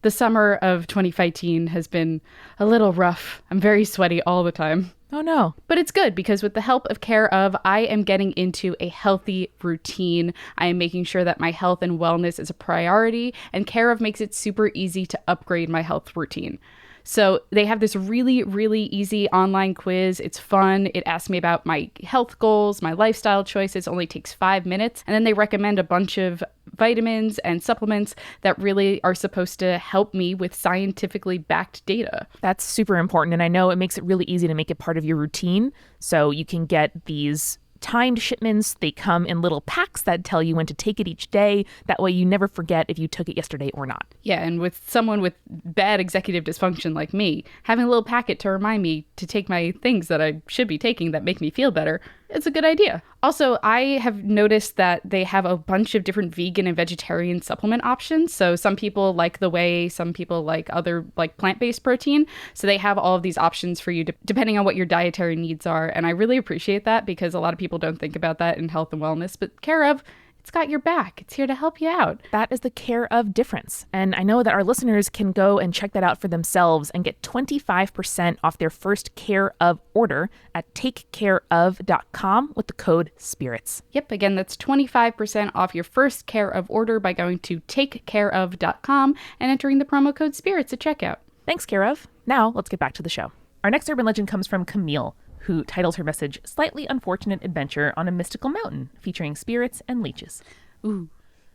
The summer of 2015 has been a little rough. I'm very sweaty all the time. Oh no. But it's good because with the help of Care of, I am getting into a healthy routine. I am making sure that my health and wellness is a priority, and Care of makes it super easy to upgrade my health routine. So they have this really, really easy online quiz. It's fun. It asks me about my health goals, my lifestyle choices. It only takes 5 minutes. And then they recommend a bunch of vitamins and supplements that really are supposed to help me with scientifically backed data. That's super important. And I know it makes it really easy to make it part of your routine. So you can get these timed shipments. They come in little packs that tell you when to take it each day. That way you never forget if you took it yesterday or not. Yeah, and with someone with bad executive dysfunction like me, having a little packet to remind me to take my things that I should be taking that make me feel better, it's a good idea. Also, I have noticed that they have a bunch of different vegan and vegetarian supplement options. So some people like the whey, some people like other plant-based protein. So they have all of these options for you depending on what your dietary needs are. And I really appreciate that because a lot of people don't think about that in health and wellness. But Care of, it's got your back. It's here to help you out. That is the Care of difference. And I know that our listeners can go and check that out for themselves and get 25% off their first Care of order at takecareof.com with the code SPIRITS. Yep, again, that's 25% off your first Care of order by going to takecareof.com and entering the promo code SPIRITS at checkout. Thanks, Care of. Now, let's get back to the show. Our next urban legend comes from Camille, who titles her message Slightly Unfortunate Adventure on a Mystical Mountain, featuring spirits and leeches. Ooh,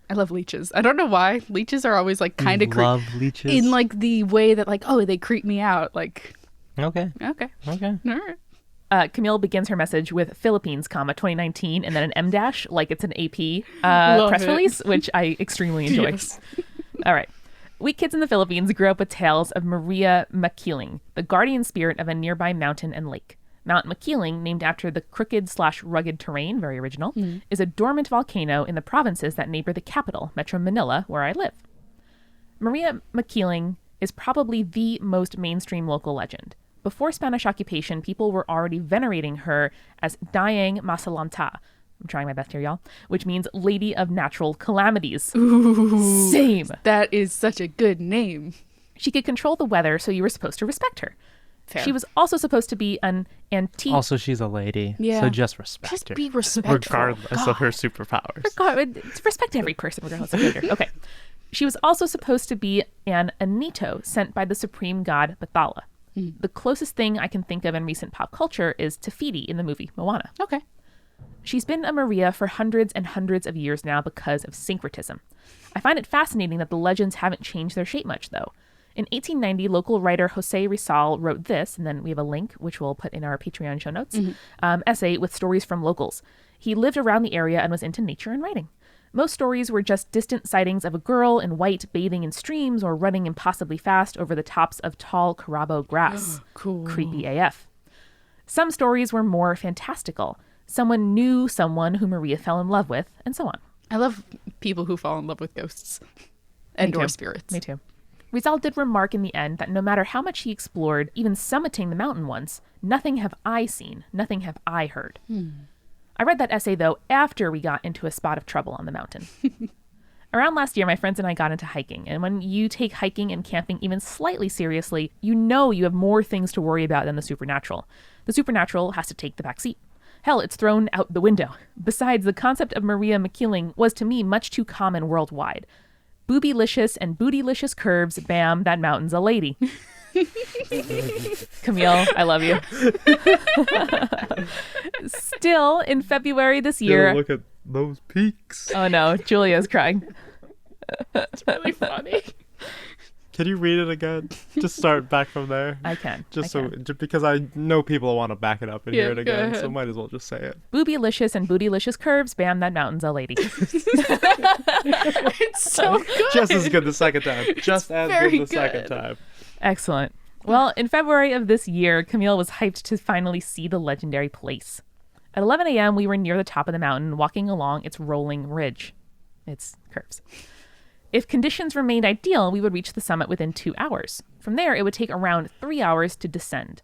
I love leeches. I don't know why. Leeches are always kind of love leeches? In the way that they creep me out. Okay. All right. Camille begins her message with Philippines, 2019, and then an M dash, like it's an AP press release, which I extremely enjoy. Yes. All right. We kids in the Philippines grew up with tales of Maria Makiling, the guardian spirit of a nearby mountain and lake. Mount Makiling, named after the crooked/rugged terrain, very original, is a dormant volcano in the provinces that neighbor the capital, Metro Manila, where I live. Maria Makiling is probably the most mainstream local legend. Before Spanish occupation, people were already venerating her as Dayang Masalanta. I'm trying my best here, y'all. Which means Lady of Natural Calamities. Ooh, same. That is such a good name. She could control the weather, so you were supposed to respect her. Fair. She was also supposed to be an antique. Also, she's a lady, so just respect her. Be respectful. Regardless of her superpowers. Respect every person, regardless of gender. Okay. She was also supposed to be an Anito sent by the supreme god Bathala. The closest thing I can think of in recent pop culture is Tafiti in the movie Moana. Okay. She's been a Maria for hundreds and hundreds of years now because of syncretism. I find it fascinating that the legends haven't changed their shape much, though. In 1890, local writer Jose Rizal wrote this, and then we have a link, which we'll put in our Patreon show notes, essay with stories from locals. He lived around the area and was into nature and writing. Most stories were just distant sightings of a girl in white bathing in streams or running impossibly fast over the tops of tall Carabo grass. Cool. Creepy AF. Some stories were more fantastical. Someone knew someone who Maria fell in love with, and so on. I love people who fall in love with ghosts and or spirits. Me too. Rizal did remark in the end that no matter how much he explored, even summiting the mountain once, nothing have I seen, nothing have I heard. I read that essay, though, after we got into a spot of trouble on the mountain. Around last year, my friends and I got into hiking, and when you take hiking and camping even slightly seriously, you know you have more things to worry about than the supernatural. The supernatural has to take the back seat. Hell, it's thrown out the window. Besides, the concept of Maria Makiling was to me much too common worldwide. Bootylicious and bootylicious curves, bam, that mountain's a lady. Camille, I love you. Still, in February this year... Look at those peaks. Oh no, Julia's crying. It's really funny. Can you read it again? Just start back from there. I can. Just because I know people want to back it up and hear it again, so might as well just say it. Boobylicious and bootylicious curves, bam, that mountain's a lady. It's so good. Just as good the second time. Just as good the second time. Excellent. Well, in February of this year, Camille was hyped to finally see the legendary place. At 11 a.m., we were near the top of the mountain, walking along its rolling ridge. Its curves. If conditions remained ideal, we would reach the summit within 2 hours. From there, it would take around 3 hours to descend.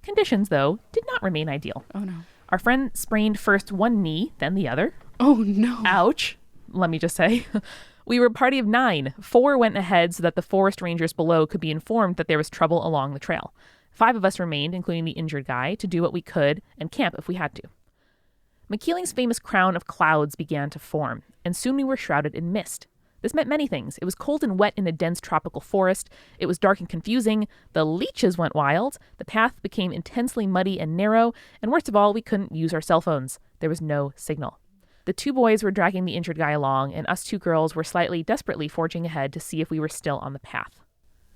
Conditions, though, did not remain ideal. Oh, no. Our friend sprained first one knee, then the other. Oh, no. Ouch, let me just say. We were a party of 9. 4 went ahead so that the forest rangers below could be informed that there was trouble along the trail. 5 of us remained, including the injured guy, to do what we could and camp if we had to. McKeeling's famous crown of clouds began to form, and soon we were shrouded in mist. This meant many things. It was cold and wet in a dense tropical forest. It was dark and confusing. The leeches went wild. The path became intensely muddy and narrow. And worst of all, we couldn't use our cell phones. There was no signal. The 2 boys were dragging the injured guy along, and us 2 girls were slightly desperately forging ahead to see if we were still on the path.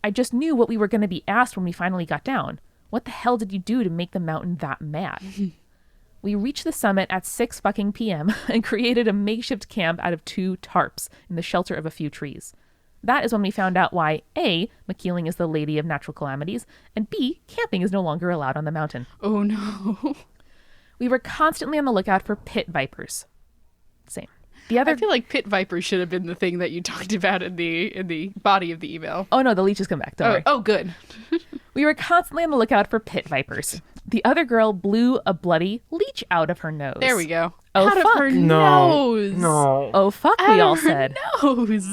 I just knew what we were going to be asked when we finally got down. What the hell did you do to make the mountain that mad? We reached the summit at 6 fucking p.m. and created a makeshift camp out of 2 tarps in the shelter of a few trees. That is when we found out why A, McKeeling is the lady of natural calamities, and B, camping is no longer allowed on the mountain. Oh no. We were constantly on the lookout for pit vipers. Same. I feel like pit vipers should have been the thing that you talked about in the body of the email. Oh no, the leeches come back. Don't worry. Oh, good. We were constantly on the lookout for pit vipers. The other girl blew a bloody leech out of her nose. There we go. Oh, out fuck. of her No. nose. No. Oh fuck, Out we all of her said. nose.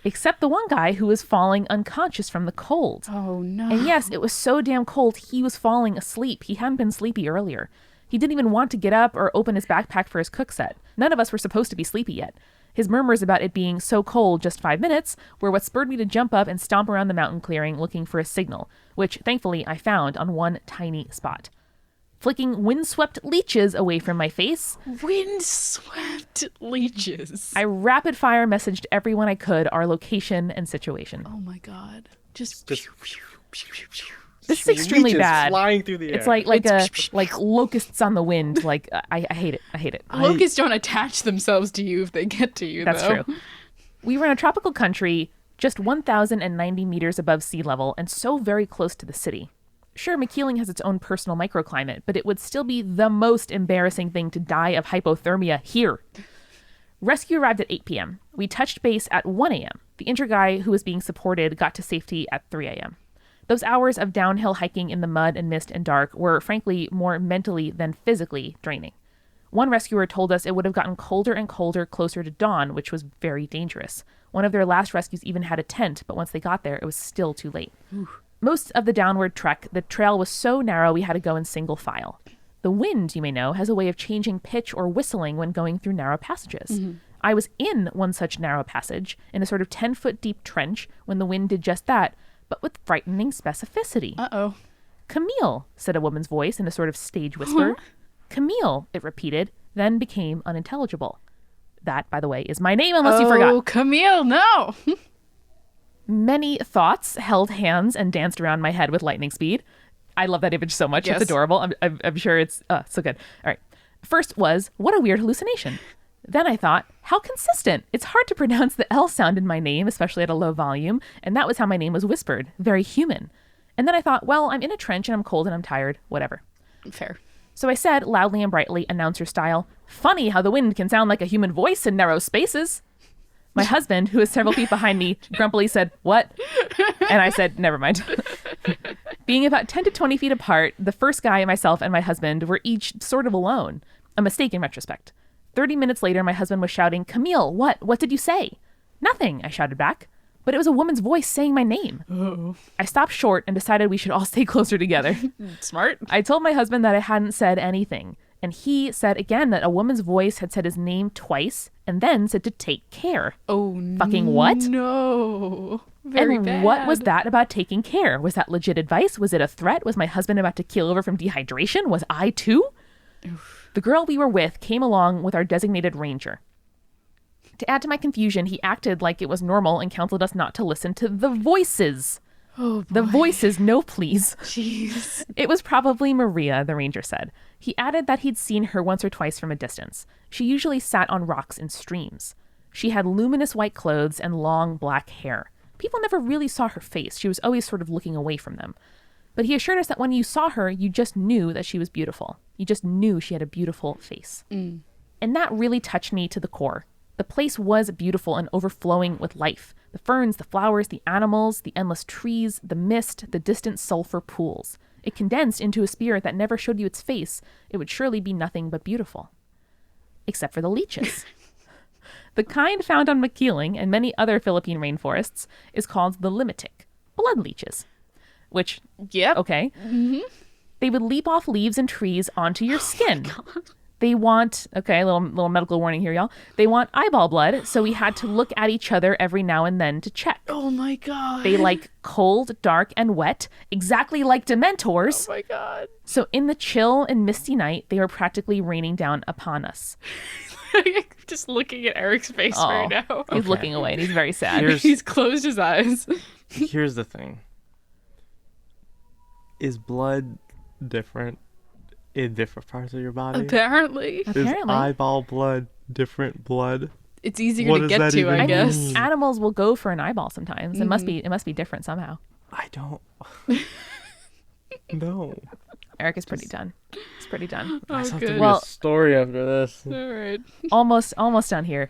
Except the one guy who was falling unconscious from the cold. Oh no. And yes, it was so damn cold he was falling asleep. He hadn't been sleepy earlier. He didn't even want to get up or open his backpack for his cook set. None of us were supposed to be sleepy yet. His murmurs about it being so cold just 5 minutes were what spurred me to jump up and stomp around the mountain clearing looking for a signal, which thankfully I found on one tiny spot. Flicking windswept leeches away from my face, Windswept leeches. I rapid fire messaged everyone I could our location and situation. Oh my god. Just This is extremely Leeches bad. flying through the air. It's like locusts on the wind. Like I hate it. I hate it. locusts don't attach themselves to you if they get to you. That's though. true. We were in a tropical country just 1,090 meters above sea level and so very close to the city. Sure, McKeeling has its own personal microclimate, but it would still be the most embarrassing thing to die of hypothermia here. Rescue arrived at 8 p.m. We touched base at 1 a.m. The injured guy who was being supported got to safety at 3 a.m. Those hours of downhill hiking in the mud and mist and dark were, frankly, more mentally than physically draining. One rescuer told us it would have gotten colder and colder closer to dawn, which was very dangerous. One of their last rescues even had a tent, but once they got there, it was still too late. Most of the downward trek, the trail was so narrow we had to go in single file. The wind, you may know, has a way of changing pitch or whistling when going through narrow passages. I was in one such narrow passage, in a sort of 10-foot deep trench, when the wind did just that, but with frightening specificity. Uh-oh. Camille, said a woman's voice in a sort of stage whisper. Camille, it repeated, then became unintelligible. That, by the way, is my name, unless you forgot. Oh, Camille, no! Many thoughts held hands and danced around my head with lightning speed. I love that image so much. Yes. It's adorable. I'm sure it's so good. All right. First was, what a weird hallucination. Then I thought, how consistent. It's hard to pronounce the L sound in my name, especially at a low volume. And that was how my name was whispered. Very human. And then I thought, well, I'm in a trench and I'm cold and I'm tired. Whatever. Fair. So I said, loudly and brightly, announcer style, funny how the wind can sound like a human voice in narrow spaces. My husband, who is several feet behind me, grumpily said, what? And I said, never mind. Being about 10 to 20 feet apart, the first guy, myself, and my husband were each sort of alone. A mistake in retrospect. 30 minutes later, my husband was shouting, Camille, what? What did you say? Nothing, I shouted back. But it was a woman's voice saying my name. Oh. I stopped short and decided we should all stay closer together. Smart. I told my husband that I hadn't said anything. And he said again that a woman's voice had said his name twice and then said to take care. Oh, Fucking what? No. Very and bad. what was that about taking care? Was that legit advice? Was it a threat? Was my husband about to keel over from dehydration? Was I too? Oof. The girl we were with came along with our designated ranger. To add to my confusion, he acted like it was normal and counseled us not to listen to the voices. Oh, boy. The voices, no please. Jeez. It was probably Maria, the ranger said. He added that he'd seen her once or twice from a distance. She usually sat on rocks in streams. She had luminous white clothes and long black hair. People never really saw her face. She was always sort of looking away from them. But he assured us that when you saw her, you just knew that she was beautiful. You just knew she had a beautiful face. And that really touched me to the core. The place was beautiful and overflowing with life. The ferns, the flowers, the animals, the endless trees, the mist, the distant sulfur pools. It condensed into a spirit that never showed you its face. It would surely be nothing but beautiful. Except for the leeches. The kind found on Makiling and many other Philippine rainforests is called the limitic, blood leeches, which, Yep. okay, they would leap off leaves and trees onto your skin. Oh my God. They want, okay, little medical warning here, y'all. They want eyeball blood, so we had to look at each other every now and then to check. Oh my God. They like cold, dark, and wet, exactly like Dementors. Oh my God. So in the chill and misty night, they were practically raining down upon us. Just looking at Eric's face right now. He's looking away and he's very sad. He's closed his eyes. Here's the thing. Is blood different in different parts of your body? Apparently. Is eyeball blood different blood? It's easier What to does get that to, even I guess. mean? Animals will go for an eyeball sometimes. It must be different somehow. I don't. No. Eric is pretty done. He's pretty done. I have to good. read Well- a story after this. All right. Almost done here.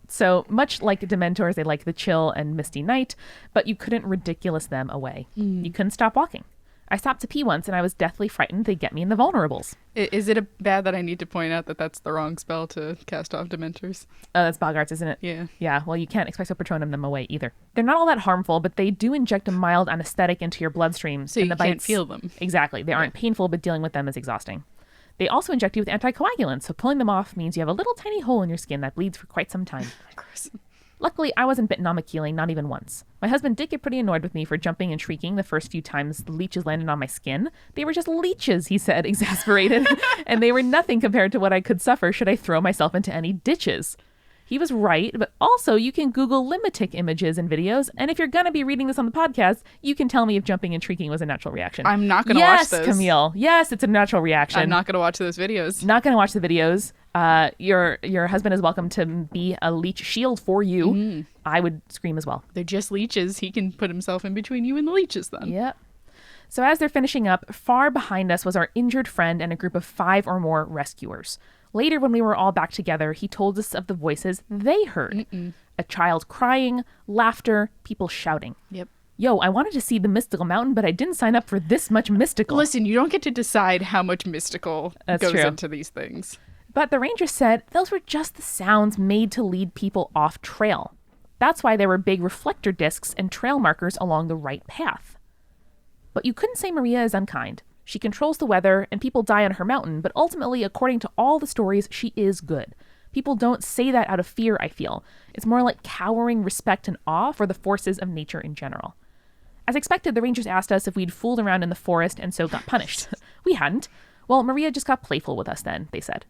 So much like Dementors, they like the chill and misty night, but you couldn't ridiculous them away. You couldn't stop walking. I stopped to pee once and I was deathly frightened they'd get me in the vulnerables. Is it bad that I need to point out that that's the wrong spell to cast off Dementors? Oh, that's Boggarts, isn't it? Yeah. Yeah, well, you can't expect to Patronum them away either. They're not all that harmful, but they do inject a mild anesthetic into your bloodstream. So and you the can't bites, feel them. Exactly. They aren't painful, but dealing with them is exhausting. They also inject you with anticoagulants, so pulling them off means you have a little tiny hole in your skin that bleeds for quite some time. Gross. Luckily, I wasn't bitten on Makiling, not even once. My husband did get pretty annoyed with me for jumping and shrieking the first few times the leeches landed on my skin. They were just leeches, he said, exasperated, and they were nothing compared to what I could suffer should I throw myself into any ditches. He was right, but also you can Google limitic images and videos, and if you're going to be reading this on the podcast, you can tell me if jumping and shrieking was a natural reaction. I'm not going to watch those. Yes, Camille. Yes, it's a natural reaction. I'm not going to watch those videos. Not going to watch the videos. Your husband is welcome to be a leech shield for you. I would scream as well. They're just leeches. He can put himself in between you and the leeches then. Yep. So as they're finishing up, far behind us was our injured friend and a group of 5 or more rescuers. Later, when we were all back together, he told us of the voices they heard. A child crying, laughter, people shouting. Yep. Yo, I wanted to see the mystical mountain, but I didn't sign up for this much mystical. Listen, you don't get to decide how much mystical That's goes true. into these things. But the ranger said those were just the sounds made to lead people off trail. That's why there were big reflector discs and trail markers along the right path. But you couldn't say Maria is unkind. She controls the weather and people die on her mountain, but ultimately, according to all the stories, she is good. People don't say that out of fear, I feel. It's more like cowering respect and awe for the forces of nature in general. As expected, the rangers asked us if we'd fooled around in the forest and so got punished. We hadn't. Well, Maria just got playful with us then, they said.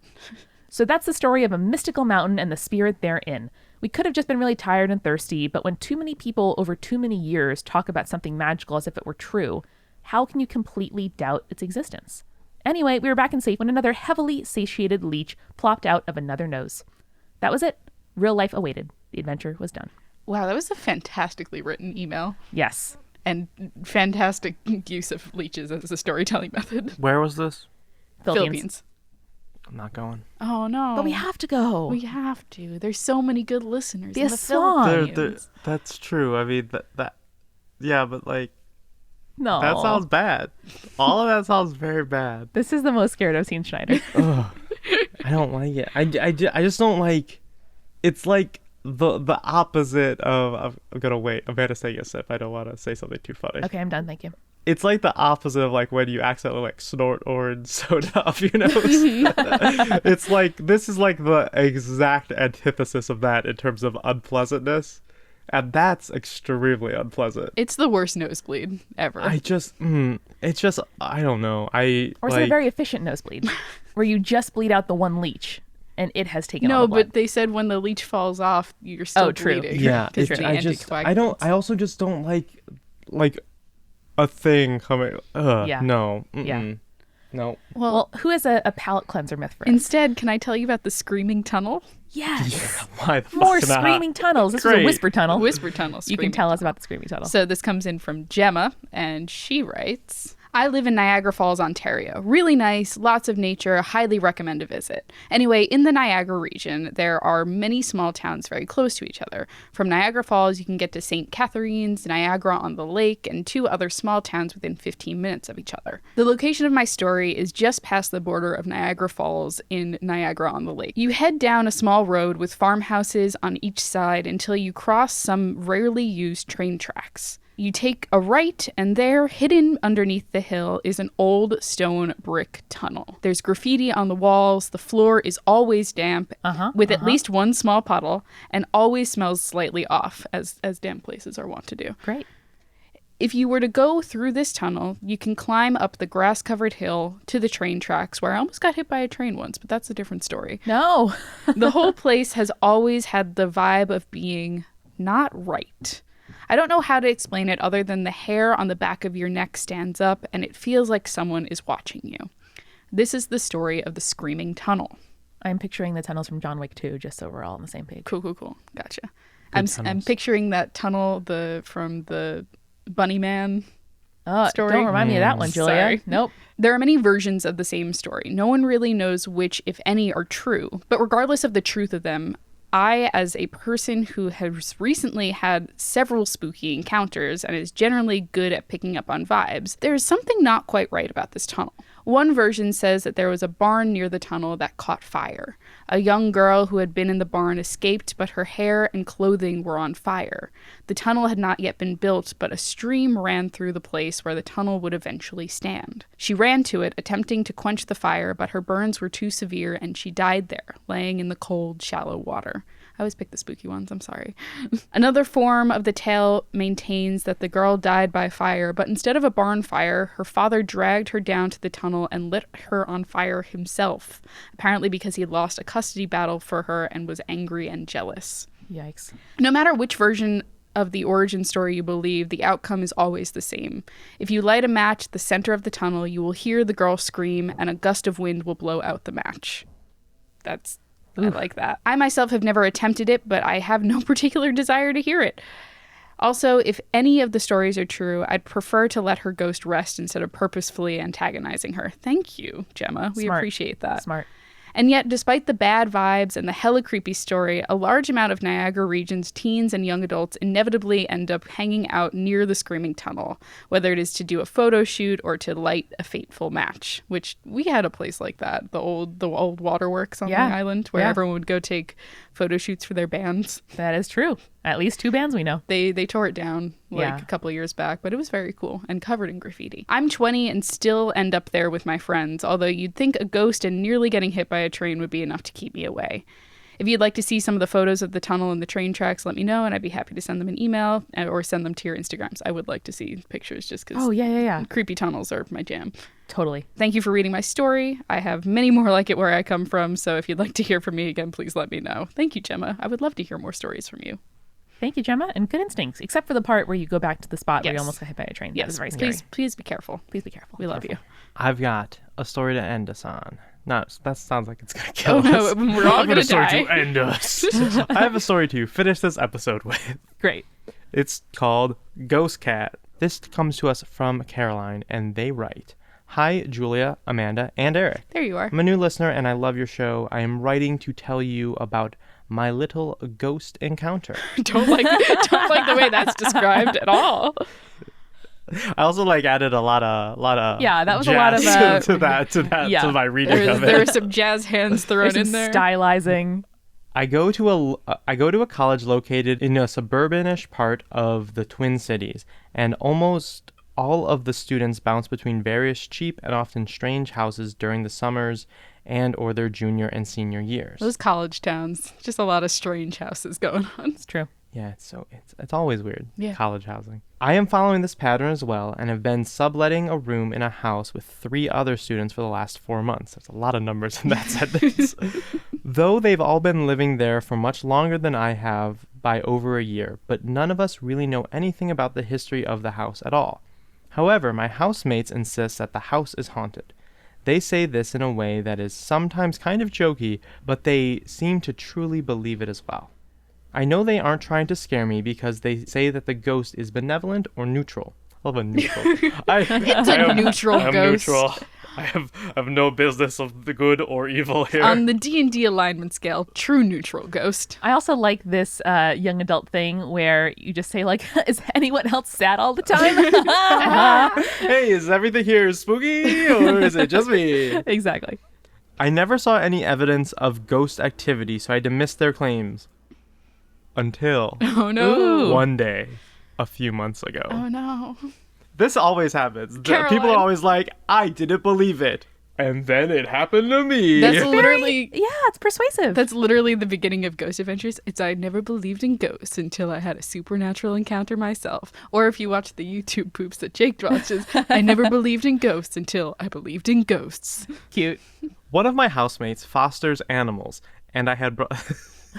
So that's the story of a mystical mountain and the spirit therein. We could have just been really tired and thirsty, but when too many people over too many years talk about something magical as if it were true, how can you completely doubt its existence? Anyway, we were back and safe when another heavily satiated leech plopped out of another nose. That was it. Real life awaited. The adventure was done. Wow, that was a fantastically written email. Yes. And fantastic use of leeches as a storytelling method. Where was this? Philippines. I'm not going. Oh, no. But we have to go. We have to. There's so many good listeners in This the song. Philippines. That's true. I mean, that yeah, but like, No. that sounds bad. All of that sounds very bad. This is the most scared I've seen Schneider. Ugh. I don't like it. I just don't like. It's like the opposite of. I'm gonna wait. I'm gonna take a sip. I don't want to say something too funny. Okay, I'm done. Thank you. It's like the opposite of like when you accidentally like snort orange soda off your nose. It's like this is like the exact antithesis of that in terms of unpleasantness, and that's extremely unpleasant. It's the worst nosebleed ever. It's just I don't know. Or is it a very efficient nosebleed where you just bleed out the one leech and it has taken all No, the blood? but they said when the leech falls off, you're still true. bleeding. Yeah, because it's, the I don't. I also just don't like a thing coming. Yeah. No. Yeah. No. Well, who has a palate cleanser myth for us? Instead, can I tell you about the screaming tunnel? Yes. Why the More fuck not? screaming tunnels. This is a Great. whisper tunnel. Whisper tunnel. You can tell us about the screaming tunnel. So this comes in from Gemma, and she writes, I live in Niagara Falls, Ontario. Really nice, lots of nature, highly recommend a visit. Anyway, in the Niagara region, there are many small towns very close to each other. From Niagara Falls, you can get to St. Catharines, Niagara-on-the-Lake, and 2 other small towns within 15 minutes of each other. The location of my story is just past the border of Niagara Falls in Niagara-on-the-Lake. You head down a small road with farmhouses on each side until you cross some rarely used train tracks. You take a right, and there, hidden underneath the hill, is an old stone brick tunnel. There's graffiti on the walls, the floor is always damp, with at least one small puddle, and always smells slightly off, as damp places are wont to do. Great. If you were to go through this tunnel, you can climb up the grass-covered hill to the train tracks, where I almost got hit by a train once, but that's a different story. No. The whole place has always had the vibe of being not right. I don't know how to explain it other than the hair on the back of your neck stands up and it feels like someone is watching you. This is the story of the Screaming Tunnel. I'm picturing the tunnels from John Wick 2, just so we're all on the same page. Cool. Gotcha. I'm picturing that tunnel from the Bunny Man story. Don't remind me of that one, Julia. Sorry. Nope. There are many versions of the same story. No one really knows which, if any, are true. But regardless of the truth of them, I, as a person who has recently had several spooky encounters and is generally good at picking up on vibes, there is something not quite right about this tunnel. One version says that there was a barn near the tunnel that caught fire. A young girl who had been in the barn escaped, but her hair and clothing were on fire. The tunnel had not yet been built, but a stream ran through the place where the tunnel would eventually stand. She ran to it, attempting to quench the fire, but her burns were too severe and she died there, laying in the cold, shallow water. I always pick the spooky ones, I'm sorry. Another form of the tale maintains that the girl died by fire, but instead of a barn fire, her father dragged her down to the tunnel and lit her on fire himself, apparently because he lost a custody battle for her and was angry and jealous. Yikes. No matter which version of the origin story you believe, the outcome is always the same. If you light a match at the center of the tunnel, you will hear the girl scream and a gust of wind will blow out the match. I like that. I myself have never attempted it, but I have no particular desire to hear it. Also, if any of the stories are true, I'd prefer to let her ghost rest instead of purposefully antagonizing her. Thank you, Gemma. We appreciate that. Smart. And yet, despite the bad vibes and the hella creepy story, a large amount of Niagara region's teens and young adults inevitably end up hanging out near the Screaming Tunnel, whether it is to do a photo shoot or to light a fateful match, which we had a place like that, the old waterworks on the island, where everyone would go take photo shoots for their bands. That is true. At least 2 bands we know. They tore it down a couple of years back, but it was very cool and covered in graffiti. I'm 20 and still end up there with my friends, although you'd think a ghost and nearly getting hit by a train would be enough to keep me away. If you'd like to see some of the photos of the tunnel and the train tracks, let me know, and I'd be happy to send them an email or send them to your Instagrams. I would like to see pictures just because creepy tunnels are my jam. Totally. Thank you for reading my story. I have many more like it where I come from, so if you'd like to hear from me again, please let me know. Thank you, Gemma. I would love to hear more stories from you. Thank you, Gemma, and good instincts, except for the part where you go back to the spot where you almost got hit by a train. Yes, that was very scary. Please be careful. Please be careful. We love you. I've got a story to end us on. No, that sounds like it's going to kill us. No, we're all going to die. I have a story to end us. I have a story to finish this episode with. Great. It's called Ghost Cat. This comes to us from Caroline, and they write, "Hi, Julia, Amanda, and Eric. There you are. I'm a new listener, and I love your show. I am writing to tell you about my little ghost encounter." Don't like the way that's described at all. I also added a lot of that was a lot of to my reading of it. There were some jazz hands thrown in there. Stylizing. I go to a college located in a suburbanish part of the Twin Cities, and almost all of the students bounce between various cheap and often strange houses during the summers and or their junior and senior years. Those college towns, just a lot of strange houses going on. It's true. Yeah, it's always weird. Yeah. College housing. I am following this pattern as well and have been subletting a room in a house with 3 other students for the last 4 months. There's a lot of numbers in that sentence. Though they've all been living there for much longer than I have, by over a year, but none of us really know anything about the history of the house at all. However, my housemates insist that the house is haunted. They say this in a way that is sometimes kind of jokey, but they seem to truly believe it as well. I know they aren't trying to scare me because they say that the ghost is benevolent or neutral. love a neutral. It's a neutral I am ghost. neutral. I have no business of the good or evil here. On the D&D alignment scale, true neutral ghost. I also like this young adult thing where you just say, like, is anyone else sad all the time? Hey, is everything here spooky or is it just me? Exactly. I never saw any evidence of ghost activity, so I dismissed their claims. Until Oh no. one day, a few months ago. Oh no. This always happens. Caroline. People are always like, I didn't believe it. And then it happened to me. That's literally Yeah, it's persuasive. That's literally the beginning of Ghost Adventures. It's I never believed in ghosts until I had a supernatural encounter myself. Or if you watch the YouTube poops that Jake watches, I never believed in ghosts until I believed in ghosts. Cute. One of my housemates fosters animals, and I had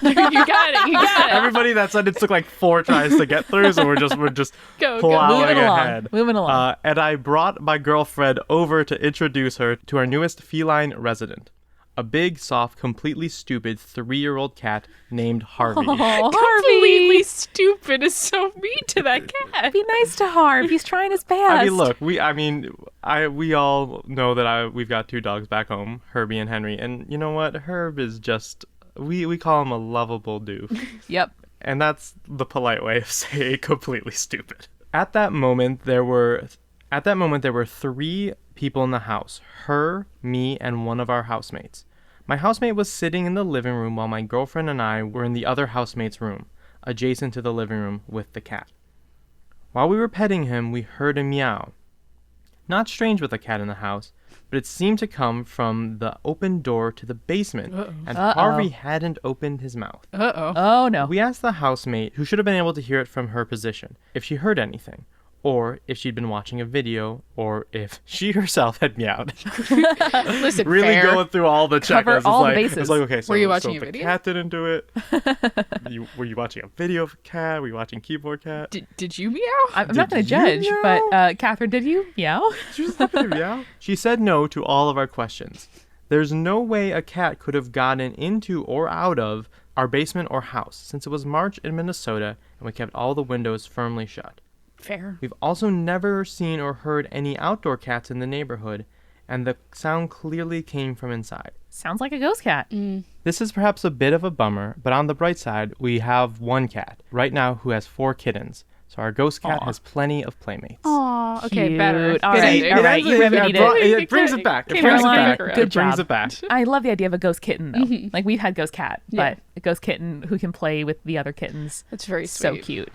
You got it. You got it. everybody that sentence took like 4 tries to get through, so we're just Go. plowing Moving along. ahead. Moving along. And I brought my girlfriend over to introduce her to our newest feline resident, a big, soft, completely stupid 3-year-old cat named Harvey. Oh, Completely Harvey. stupid is so mean to that cat. Be nice to Harv. He's trying his best. I mean, look, we all know that we've got 2 dogs back home, Herbie and Henry, and you know what? Herb is just, we call him a lovable doof. Yep. And that's the polite way of saying completely stupid. At that moment, there were 3 people in the house. Her, me, and one of our housemates. My housemate was sitting in the living room while my girlfriend and I were in the other housemate's room, adjacent to the living room with the cat. While we were petting him, we heard a meow. Not strange with a cat in the house, but it seemed to come from the open door to the basement, and Harvey hadn't opened his mouth. Uh-oh. Oh, no. We asked the housemate, who should have been able to hear it from her position, if she heard anything, or if she'd been watching a video, or if she herself had meowed. Listen, Really fair. going through all the Cover checklists. all the It's bases. it's like, okay, so, Were you watching so a the video? cat didn't do it. Were you watching a video of a cat? Were you watching keyboard cat? Did you meow? I'm not going to Did you judge, but Catherine, did you? Yeah. She was like, meow. She said no to all of our questions. There's no way a cat could have gotten into or out of our basement or house, since it was March in Minnesota and we kept all the windows firmly shut. Fair. We've also never seen or heard any outdoor cats in the neighborhood, and the sound clearly came from inside. Sounds like a ghost cat. This is perhaps a bit of a bummer, but on the bright side, we have one cat right now who has 4 kittens. So our ghost cat Aw. has plenty of playmates. Aw, okay, Cute. better. All Good right, ending. all right, you remedied it. It brings it back. It Caroline, brings it back. good It brings job. it back. I love the idea of a ghost kitten, though. Like, we've had ghost cat, Yeah. but a ghost kitten who can play with the other kittens. That's very So sweet. cute.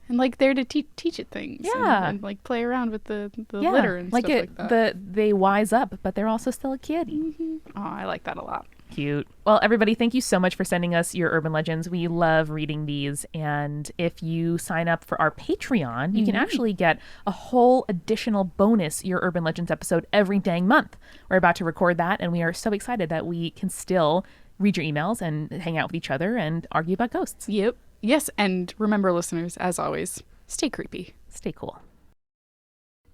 And like there to teach it things. Yeah. And like play around with the Yeah. litter and like stuff it, like that. they wise up, but they're also still a kitty. Oh, I like that a lot. Cute. Well, everybody, thank you so much for sending us your urban legends. We love reading these. And if you sign up for our Patreon, you can actually get a whole additional bonus Your Urban Legends episode every dang month. We're about to record that, and we are so excited that we can still read your emails and hang out with each other and argue about ghosts. Yep. Yes, and remember, listeners, as always, stay creepy. Stay cool.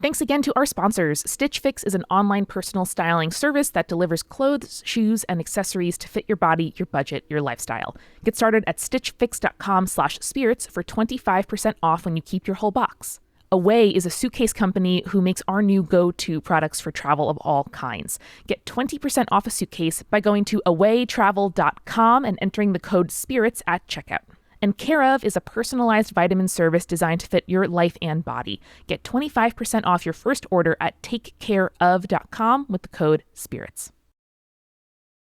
Thanks again to our sponsors. Stitch Fix is an online personal styling service that delivers clothes, shoes, and accessories to fit your body, your budget, your lifestyle. Get started at stitchfix.com/spirits for 25% off when you keep your whole box. Away is a suitcase company who makes our new go-to products for travel of all kinds. Get 20% off a suitcase by going to awaytravel.com and entering the code SPIRITS at checkout. And Care Of is a personalized vitamin service designed to fit your life and body. Get 25% off your first order at takecareof.com with the code SPIRITS.